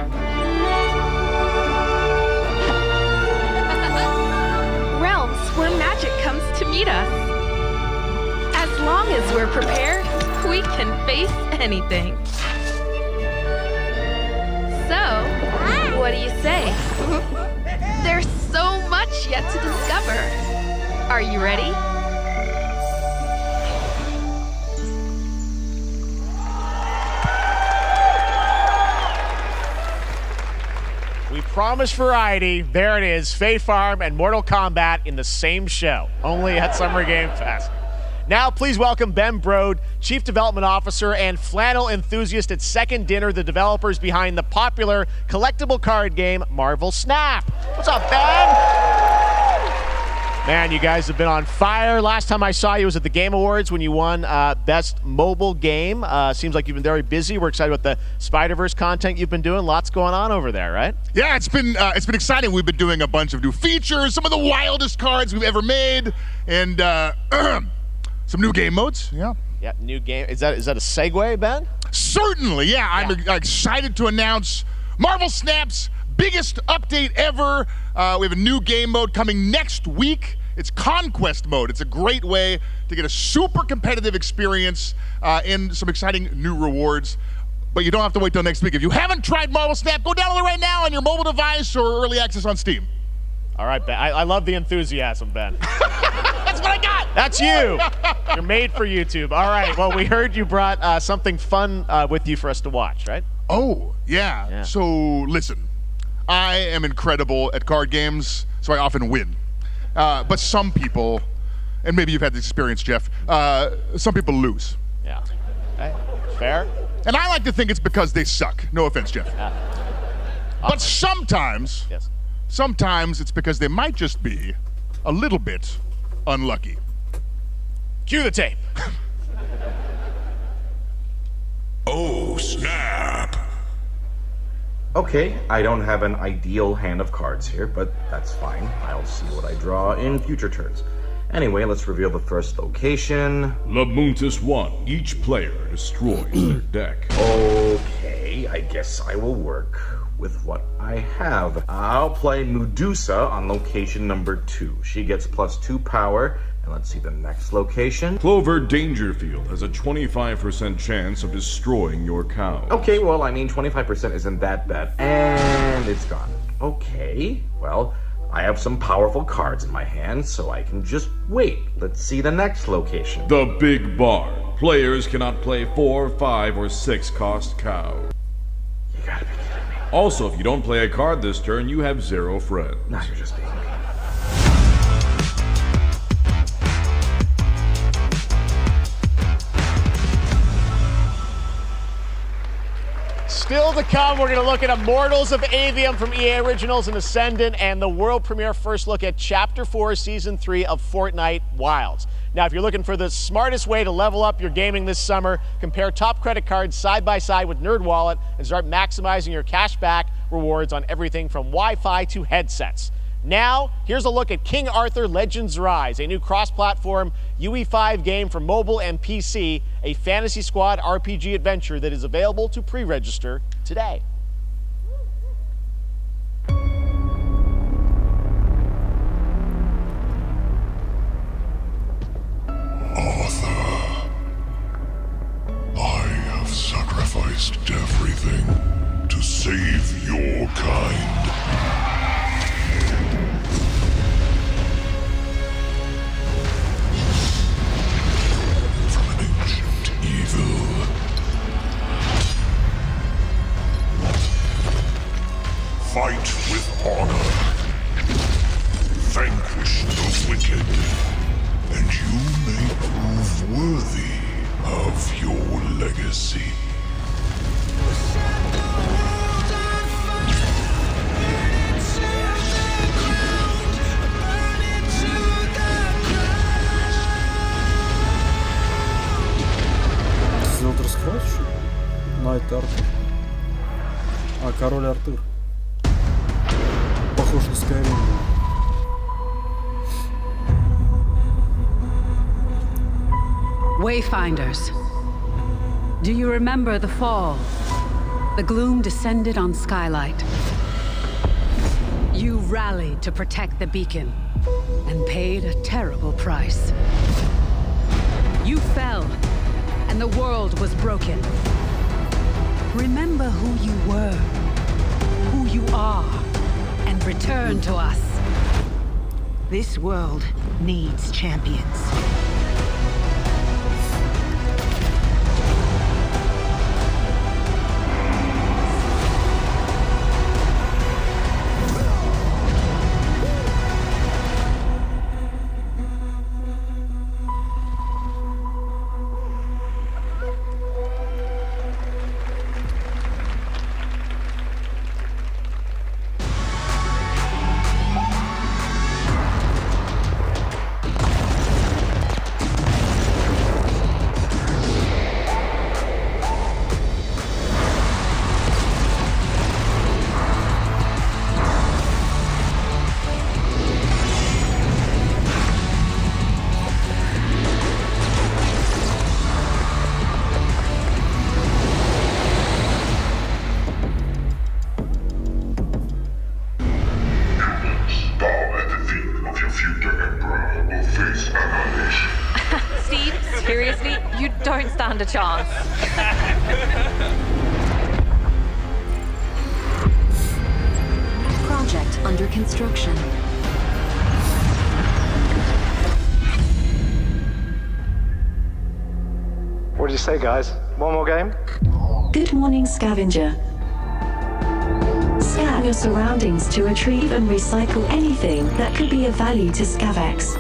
Realms where magic comes to meet us. As long as we're prepared, we can face anything. So, what do you say? There's so much yet to discover. Are you ready? We promised variety. There it is, Faith Farm and Mortal Kombat in the same show, only at Summer Game Fest. Now, please welcome Ben Brode, Chief Development Officer and flannel enthusiast at Second Dinner, the developers behind the popular collectible card game Marvel Snap. What's up, Ben? Man, you guys have been on fire. Last time I saw you was at the Game Awards when you won Best Mobile Game. Seems like you've been very busy. We're excited about the Spider-Verse content you've been doing. Lots going on over there, right? Yeah, it's been exciting. We've been doing a bunch of new features, some of the wildest cards we've ever made, and some new game modes. Yeah. Yeah, new game. Is that a segue, Ben? Certainly, yeah. I'm excited to announce Marvel Snap's biggest update ever. We have a new game mode coming next week. It's Conquest mode. It's a great way to get a super competitive experience and some exciting new rewards. But you don't have to wait till next week. If you haven't tried Marvel Snap, go download it right now on your mobile device or early access on Steam. All right, Ben. I love the enthusiasm, Ben. That's what I got. That's you. You're made for YouTube. All right. Well, we heard you brought something fun with you for us to watch, right? Oh, yeah. So, listen. I am incredible at card games, so I often win. But some people, and maybe you've had this experience, Jeff, some people lose. Yeah. Okay. Fair. And I like to think it's because they suck. No offense, Jeff. Yeah. But sometimes, sometimes it's because they might just be a little bit unlucky. Cue the tape. Oh, snap. Okay, I don't have an ideal hand of cards here, but that's fine. I'll see what I draw in future turns. Anyway, let's reveal the first location. Labuntus 1. Each player destroys their deck. Okay, I guess I will work with what I have. I'll play Medusa on location number 2. She gets +2 power. And let's see the next location. Clover Dangerfield has a 25% chance of destroying your cow. Okay, well, I mean, 25% isn't that bad. And it's gone. Okay, well, I have some powerful cards in my hand, so I can just wait. Let's see the next location. The Big Barn. Players cannot play 4, 5, or 6 cost cows. You gotta be kidding me. Also, if you don't play a card this turn, you have 0 friends. No, you're just being mean. Still to come, we're going to look at Immortals of Avium from EA Originals and Ascendant, and the world premiere first look at Chapter 4, Season 3 of Fortnite Wilds. Now, if you're looking for the smartest way to level up your gaming this summer, compare top credit cards side by side with NerdWallet and start maximizing your cashback rewards on everything from Wi-Fi to headsets. Now, here's a look at King Arthur Legends Rise, a new cross-platform UE5 game for mobile and PC, a Fantasy Squad RPG adventure that is available to pre-register today. Arthur, I have sacrificed everything to save your kind. Fight with honor. Vanquish the wicked, and you may prove worthy of your legacy. Сделать раскрас? Найт Артур. А, король Артур. Похож на Skyrim. Wayfinders, do you remember the fall? The gloom descended on Skylight. You rallied to protect the beacon and paid a terrible price. You fell, and the world was broken. Remember who you were, who you are, and return to us. This world needs champions. Seriously, you don't stand a chance. Project under construction. What did you say, guys? One more game? Good morning, scavenger. Scan your surroundings to retrieve and recycle anything that could be of value to Scavex.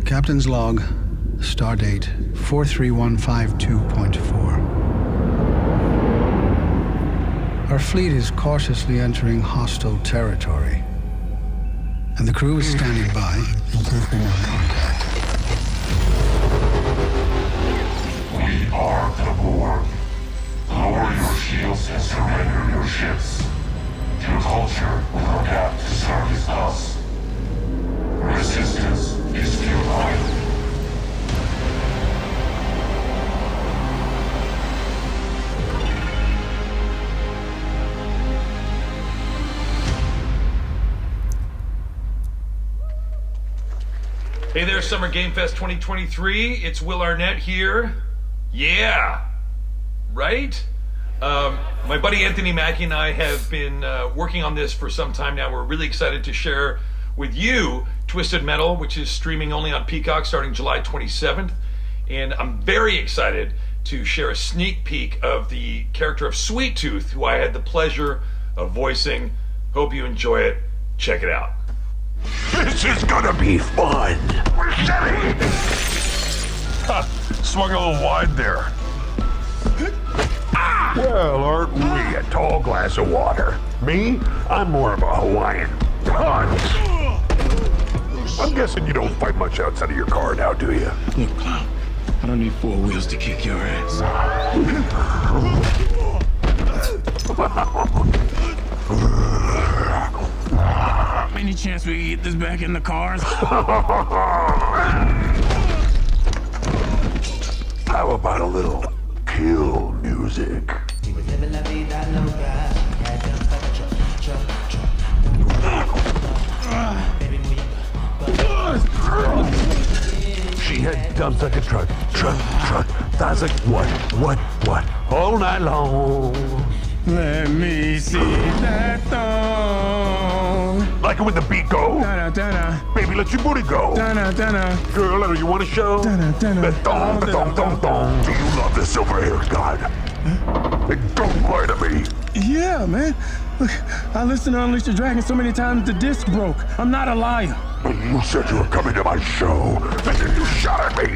Captain's log, stardate 43152.4. Our fleet is cautiously entering hostile territory, and the crew is standing by. We are the Borg. Lower your shields and surrender your ships. Your culture will adapt to service us. Resistance is futile. Hey there, Summer Game Fest 2023. It's Will Arnett here. Yeah. Right? My buddy Anthony Mackie and I have been working on this for some time now. We're really excited to share with you Twisted Metal, which is streaming only on Peacock starting July 27th. And I'm very excited to share a sneak peek of the character of Sweet Tooth, who I had the pleasure of voicing. Hope you enjoy it. Check it out. This is gonna be fun. Swung a little wide there. Well, aren't we a tall glass of water? Me? I'm more of a Hawaiian punch. I'm guessing you don't fight much outside of your car now, do you? Look, clown, I don't need 4 wheels to kick your ass. Any chance we get this back in the cars? How about a little kill music? She had dumps like a truck. That's like what? All night long. Let me see that thong. Like it when the beat go? Da-da-da-da. Baby, let your booty go. Da-da-da-da. Girl, do you want to show? Da-da-da-da. The thong. Do you love the silver-haired god? Don't lie to me. Yeah, man. Look, I listened to Unleash the Dragon so many times the disc broke. I'm not a liar. You said you were coming to my show, and then you shot at me.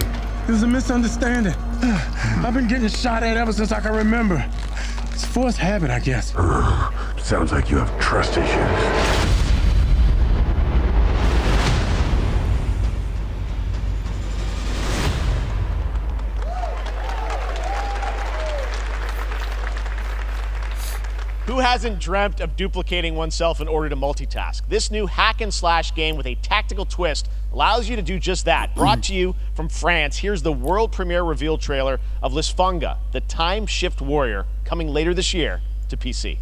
It was a misunderstanding. I've been getting shot at ever since I can remember. It's a forced habit, I guess. Sounds like you have trust issues. Who hasn't dreamt of duplicating oneself in order to multitask? This new hack and slash game with a tactical twist allows you to do just that. Brought to you from France, here's the world premiere reveal trailer of Lisfunga, the Time Shift Warrior, coming later this year to PC.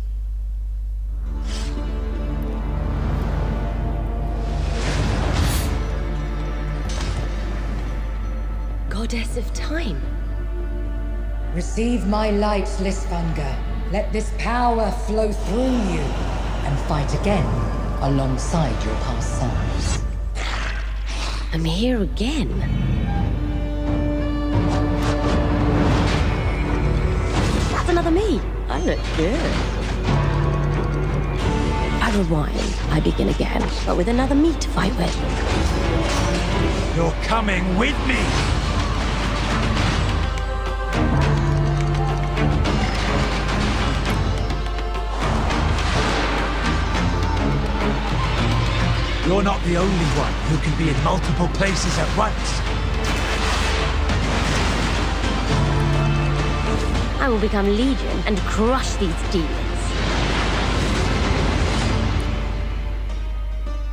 Goddess of Time. Receive my light, Lisfunga. Let this power flow through you and fight again alongside your past selves. I'm here again. That's another me. I look good. I rewind. I begin again, but with another me to fight with. You're coming with me! You're not the only one who can be in multiple places at once. I will become Legion and crush these demons.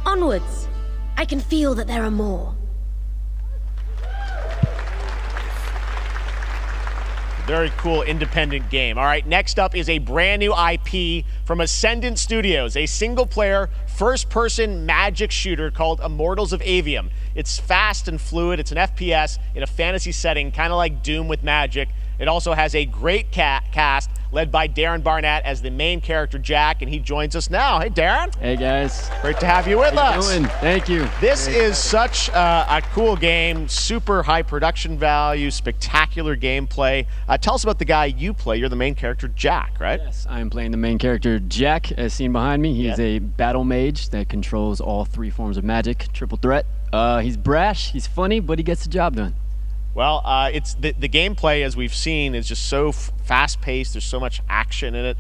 Onwards! I can feel that there are more. Very cool independent game. All right, next up is a brand new IP from Ascendant Studios, a single-player, first-person magic shooter called Immortals of Avium. It's fast and fluid. It's an FPS in a fantasy setting, kind of like Doom with magic. It also has a great cast led by Darren Barnett as the main character, Jack, and he joins us now. Hey, Darren. Hey, guys. Great to have you with us. How you doing? Thank you. This is such a cool game, super high production value, spectacular gameplay. Tell us about the guy you play. You're the main character, Jack, right? Yes, I'm playing the main character, Jack, as seen behind me. He's a battle mage that controls all 3 forms of magic, triple threat. He's brash, he's funny, but he gets the job done. Well, it's the gameplay, as we've seen, is just so fast-paced. There's so much action in it,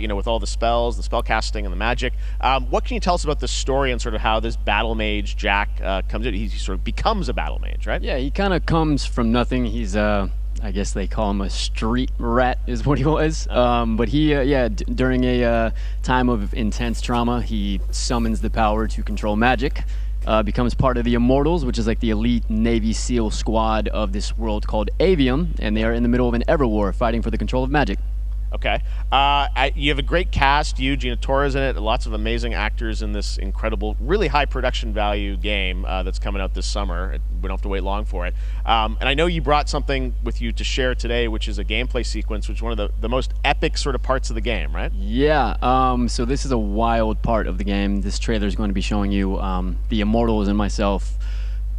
you know, with all the spells, the spell casting, and the magic. What can you tell us about the story and sort of how this battle mage, Jack, comes in? He sort of becomes a battle mage, right? Yeah, he kind of comes from nothing. He's, I guess they call him a street rat is what he was. But he, during a time of intense trauma, he summons the power to control magic. Becomes part of the Immortals, which is like the elite Navy SEAL squad of this world called Avium, and they are in the middle of an Everwar fighting for the control of magic. Okay. You have a great cast. Gina Torres in it. Lots of amazing actors in this incredible, really high production value game that's coming out this summer. We don't have to wait long for it. And I know you brought something with you to share today, which is a gameplay sequence, which is one of the most epic sort of parts of the game, right? Yeah. So this is a wild part of the game. This trailer is going to be showing you the Immortals and myself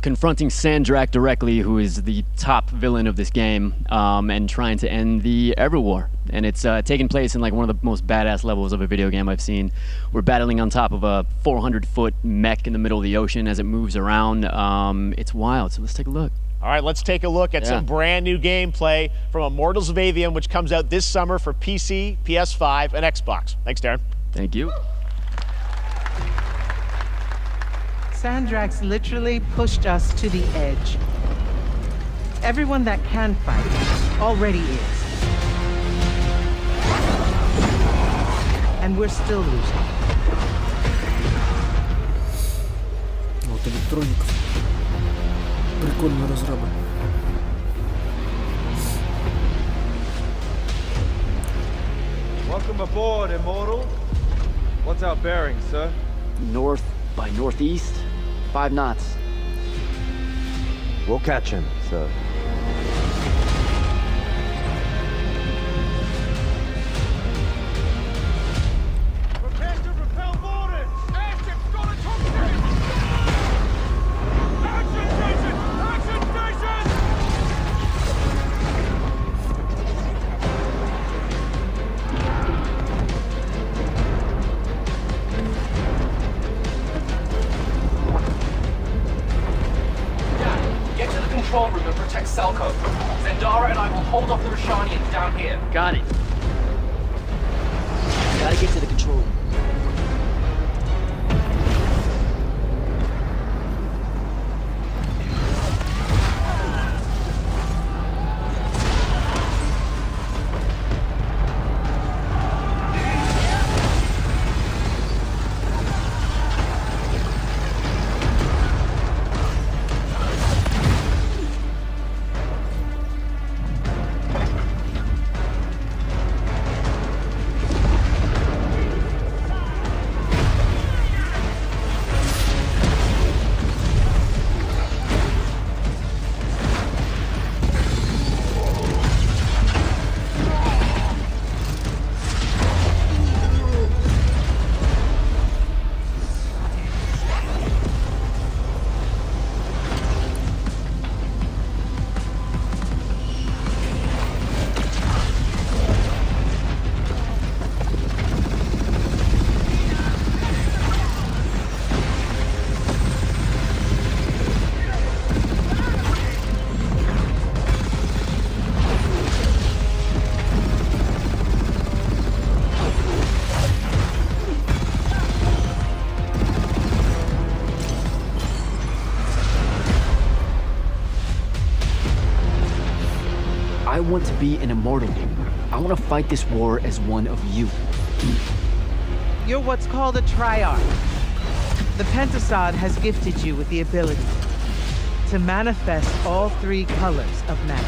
confronting Sandrak directly, who is the top villain of this game, and trying to end the Everwar. And it's taking place in like one of the most badass levels of a video game I've seen. We're battling on top of a 400-foot mech in the middle of the ocean as it moves around. It's wild, so let's take a look. All right, let's take a look at some brand new gameplay from Immortals of Avium, which comes out this summer for PC, PS5, and Xbox. Thanks, Darren. Thank you. Sandrax literally pushed us to the edge. Everyone that can fight already is. And we're still losing. Вот электроника. Прикольные разрабы. Welcome aboard, Immortal. What's our bearing, sir? North by northeast. 5 knots. We'll catch him, sir. Prepare to repel boarded! Airship's got a toxic! Action station! Action station! Get to the control room and protect Selco. Zendara and I will hold off the Rashanians down here. Got it. Gotta get to the control room. I want to be an immortal. I want to fight this war as one of you. You're what's called a triarch. The Pentasod has gifted you with the ability to manifest all 3 colors of magic.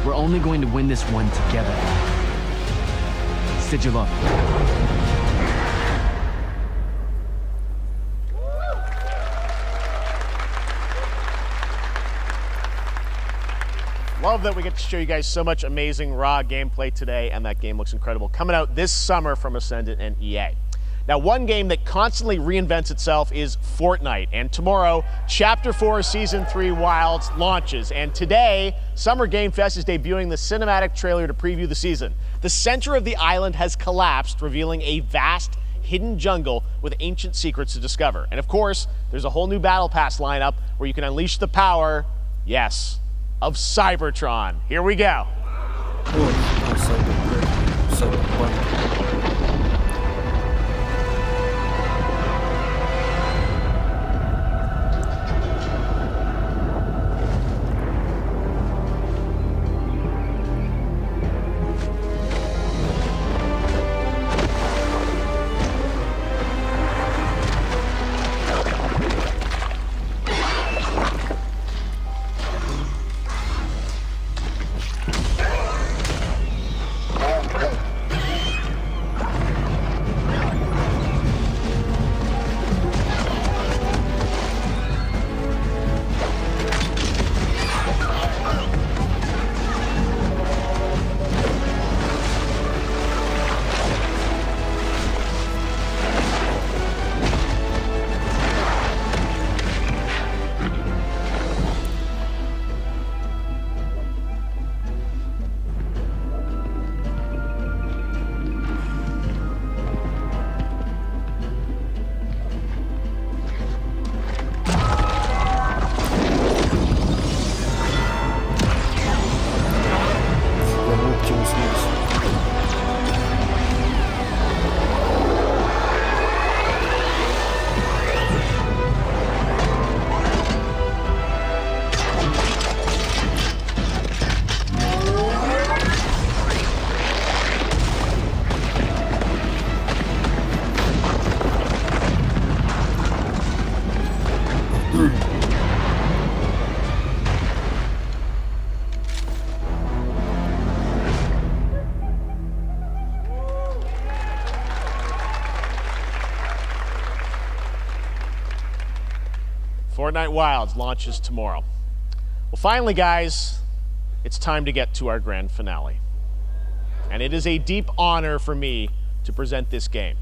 We're only going to win this one together. Sigil up. Love that we get to show you guys so much amazing raw gameplay today, and that game looks incredible. Coming out this summer from Ascendant and EA. Now, one game that constantly reinvents itself is Fortnite, and tomorrow, Chapter 4 Season 3 Wilds launches, and today, Summer Game Fest is debuting the cinematic trailer to preview the season. The center of the island has collapsed, revealing a vast, hidden jungle with ancient secrets to discover. And of course, there's a whole new Battle Pass lineup where you can unleash the power, yes, of Cybertron. Here we go. он снялся. Fortnite Wilds launches tomorrow. Well, finally, guys, it's time to get to our grand finale. And it is a deep honor for me to present this game.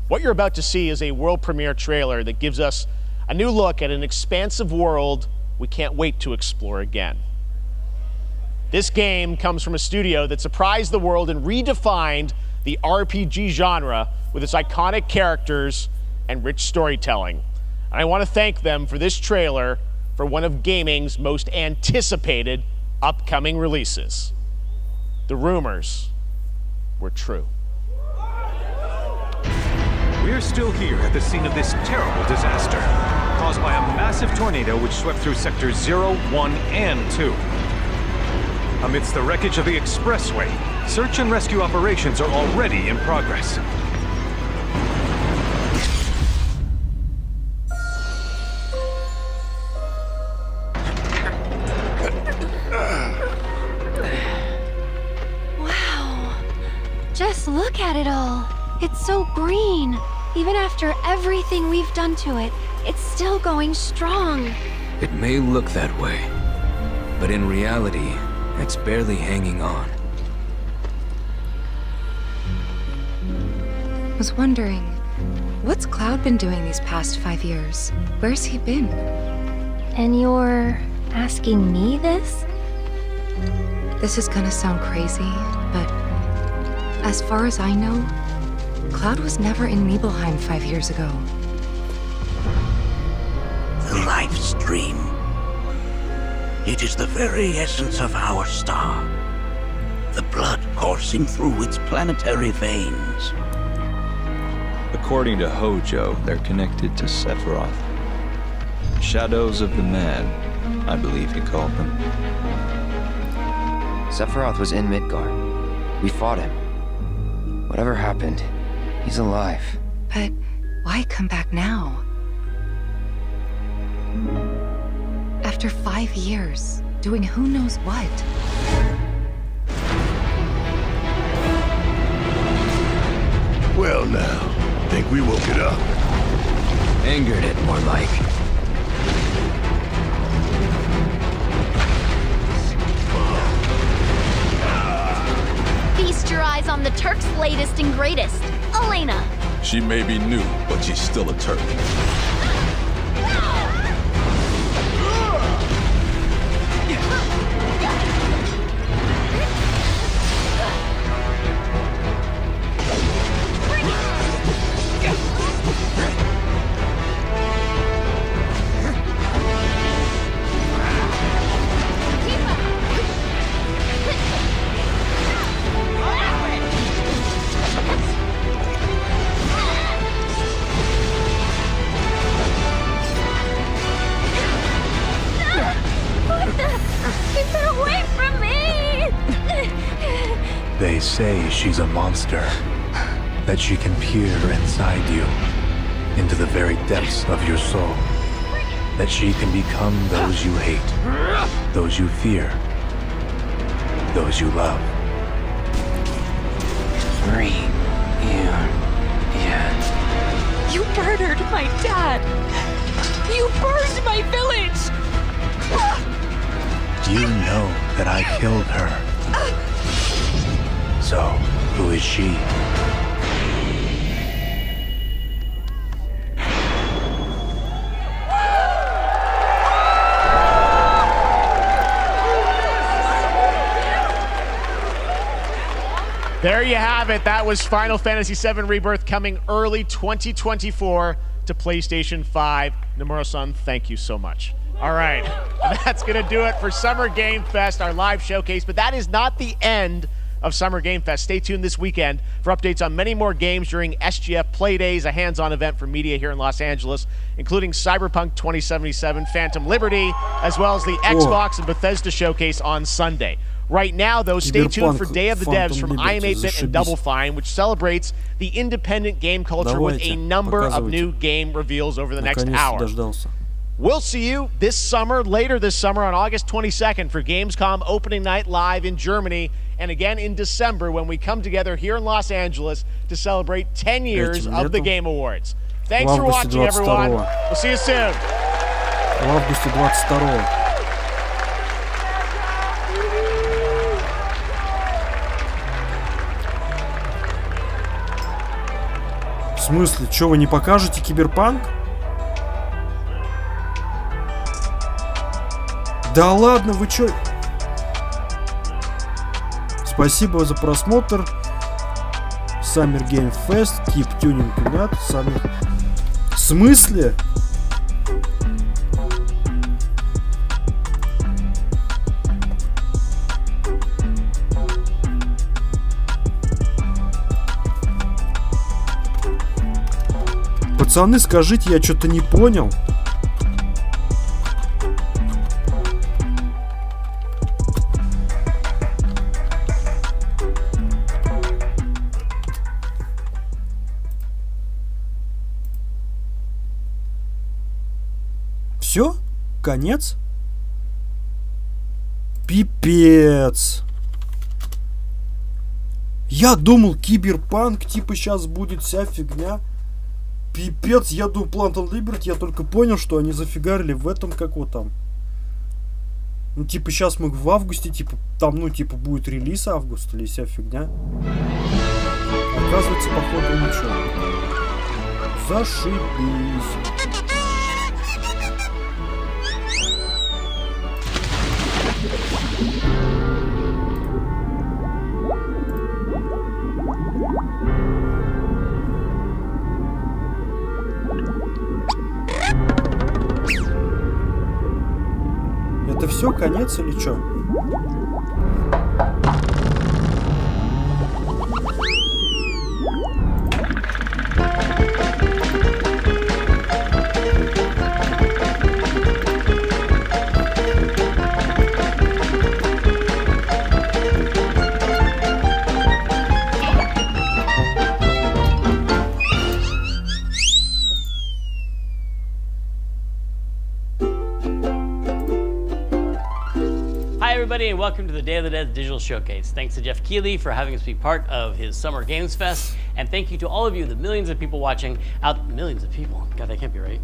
What you're about to see is a world premiere trailer that gives us a new look at an expansive world we can't wait to explore again. This game comes from a studio that surprised the world and redefined the RPG genre with its iconic characters and rich storytelling. And I want to thank them for this trailer for one of gaming's most anticipated upcoming releases. The rumors were true. We're still here at the scene of this terrible disaster, caused by a massive tornado which swept through sectors 0, 1, and 2. Amidst the wreckage of the expressway, search and rescue operations are already in progress. Wow. Just look at it all. It's so green. Even after everything we've done to it, it's still going strong. It may look that way, but in reality, it's barely hanging on. I was wondering, what's Cloud been doing these past 5 years? Where's he been? And you're asking me this? This is gonna sound crazy, but as far as I know, Cloud was never in Nibelheim 5 years ago. The life stream. It is the very essence of our star. The blood coursing through its planetary veins. According to Hojo, they're connected to Sephiroth. Shadows of the Mad, I believe he called them. Sephiroth was in Midgard. We fought him. Whatever happened, he's alive. But why come back now? After 5 years, doing who knows what? Well now, think we woke it up. Angered it, more like. Feast your eyes on the Turk's latest and greatest, Elena. She may be new, but she's still a Turk. They say she's a monster, that she can peer inside you, into the very depths of your soul, that she can become those you hate, those you fear, those you love. You murdered my dad! You burned my village! You know that I killed her. So, who is she? There you have it. That was Final Fantasy VII Rebirth coming early 2024 to PlayStation 5. Nomura-san, thank you so much. All right, that's going to do it for Summer Game Fest, our live showcase. But that is not the end of Summer Game Fest. Stay tuned this weekend for updates on many more games during SGF Play Days, a hands-on event for media here in Los Angeles, including Cyberpunk 2077, Phantom Liberty, as well as the Xbox and Bethesda showcase on Sunday. Right now, though, stay tuned for Day of the Devs from IM8bit and Double Fine, which celebrates the independent game culture with a number of new game reveals over the next hour. We'll see you this summer, later this summer on August 22nd for Gamescom opening night live in Germany, and again in December when we come together here in Los Angeles to celebrate 10 years of the Game Awards. Thanks for watching, everyone. We'll see you soon. В августе 22-го. В смысле? Чё, вы не покажете Киберпанк? Да ладно, вы чё? Спасибо за просмотр. Summer Game Fest, Keep Tuning Peanut, Summer... В смысле? Пацаны, скажите, я что-то не понял. Все? Конец? Пипец. Я думал, Киберпанк, типа, сейчас будет вся фигня. Пипец, я думал, Planton Liberty, я только понял, что они зафигарили в этом, как вот там. Ну, типа, сейчас мы в августе, типа, там, ну, типа, будет релиз августа или вся фигня. Оказывается, походу, ничего. Зашибись. Это все, конец или что? And welcome to the Day of the Dead Digital Showcase. Thanks to Jeff Keighley for having us be part of his Summer Games Fest, and thank you to all of you, the millions of people watching out. Millions of people? God, that can't be right.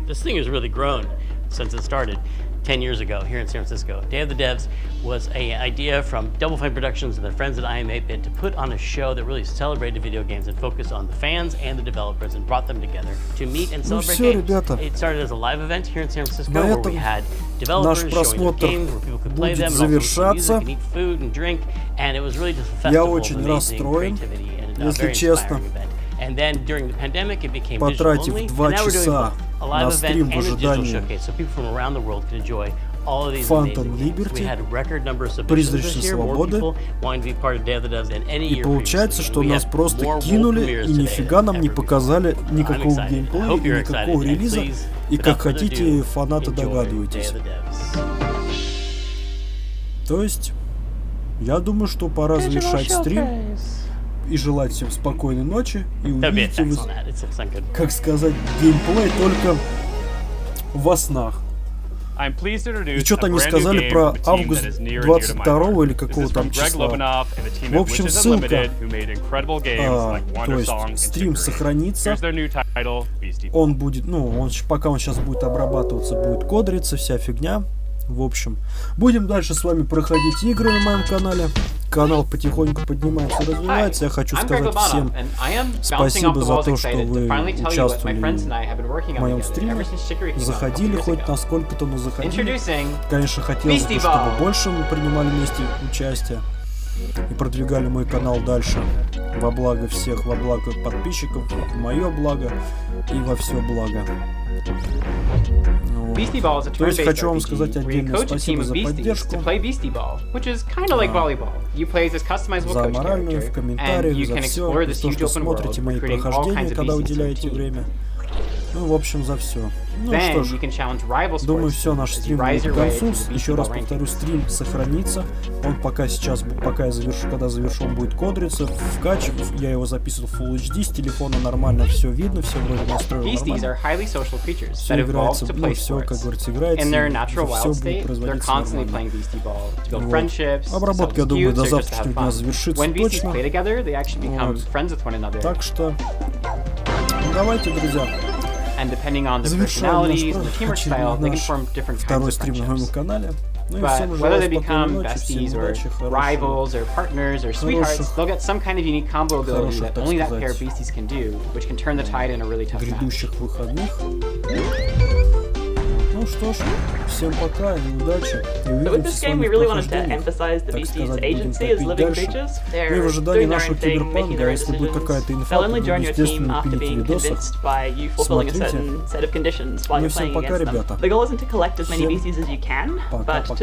This thing has really grown since it started 10 years ago here in San Francisco. Day of the Devs was an idea from Double Fine Productions and their friends at IM8bit to put on a show that really celebrated video games and focused on the fans and the developers and brought them together to meet and celebrate games. Ребята, it started as a live event here in San Francisco where we had developers showing their games, where people could play them and also music and eat food and drink, and it was really just a festival of amazing creativity and a very inspiring event. And then during the pandemic, it became digital only, and now we're doing both, a live event and a digital showcase, so people from around the world can enjoy all of these amazing games. We had a record number of submissions this year, more people wanting to be part of Day of the Devs than any year. И получается, что нас просто кинули и нифига нам не показали никакого геймплея, никакого релиза. И как хотите, фанаты, догадываетесь. То есть, я думаю, что пора завершать стрим. И желать всем спокойной ночи. И увидите вы, как сказать, геймплей только во снах. И что-то они сказали про август 22 или какого там числа. В общем, ссылка, то есть стрим сохранится. Он будет, ну, пока он сейчас будет обрабатываться, будет кодриться, вся фигня. В общем, будем дальше с вами проходить игры на моем канале. Канал потихоньку поднимается и развивается. Я хочу сказать всем спасибо за то, что вы участвовали в моем стриме. Заходили хоть насколько-то, но заходили. Конечно, хотелось бы, чтобы больше мы принимали вместе участие. и продвигали мой канал дальше во благо всех, во благо подписчиков, в мое благо и во все благо. То есть хочу вам сказать отдельное спасибо за поддержку, за моральную, в комментариях, за все, за то, что смотрите мои прохождения, когда уделяете время. Ну, в общем, за все. Ну что ж, думаю, все, наш стрим будет к концу. Еще раз повторю, стрим сохранится. Он пока сейчас, пока я завершу, когда завершу, он будет кодриться, вкачивать. Я его записывал в Full HD, с телефона нормально все видно, все вроде настроено нормально. Все играется, ну, все, как говорится, играется, все будет производиться нормально. Вот. Обработка, я думаю, до завтрашнего дня завершится точно. Вот. Так что, ну, давайте, друзья. Завершаем наш второй стрим на моем канале. Ну и всем желаю спокойной ночи, всем удачи, хороших, грядущих выходных. Ну что ж, всем пока и удачи. И увидимся с вами в прохождениях. Так сказать, будем топить дальше. Ну и в ожидании нашего киберпанка, если будет какая-то инфа, то буду, естественно, пилить в видосах. Смотрите. Ну и всем пока, ребята. Всем пока-пока.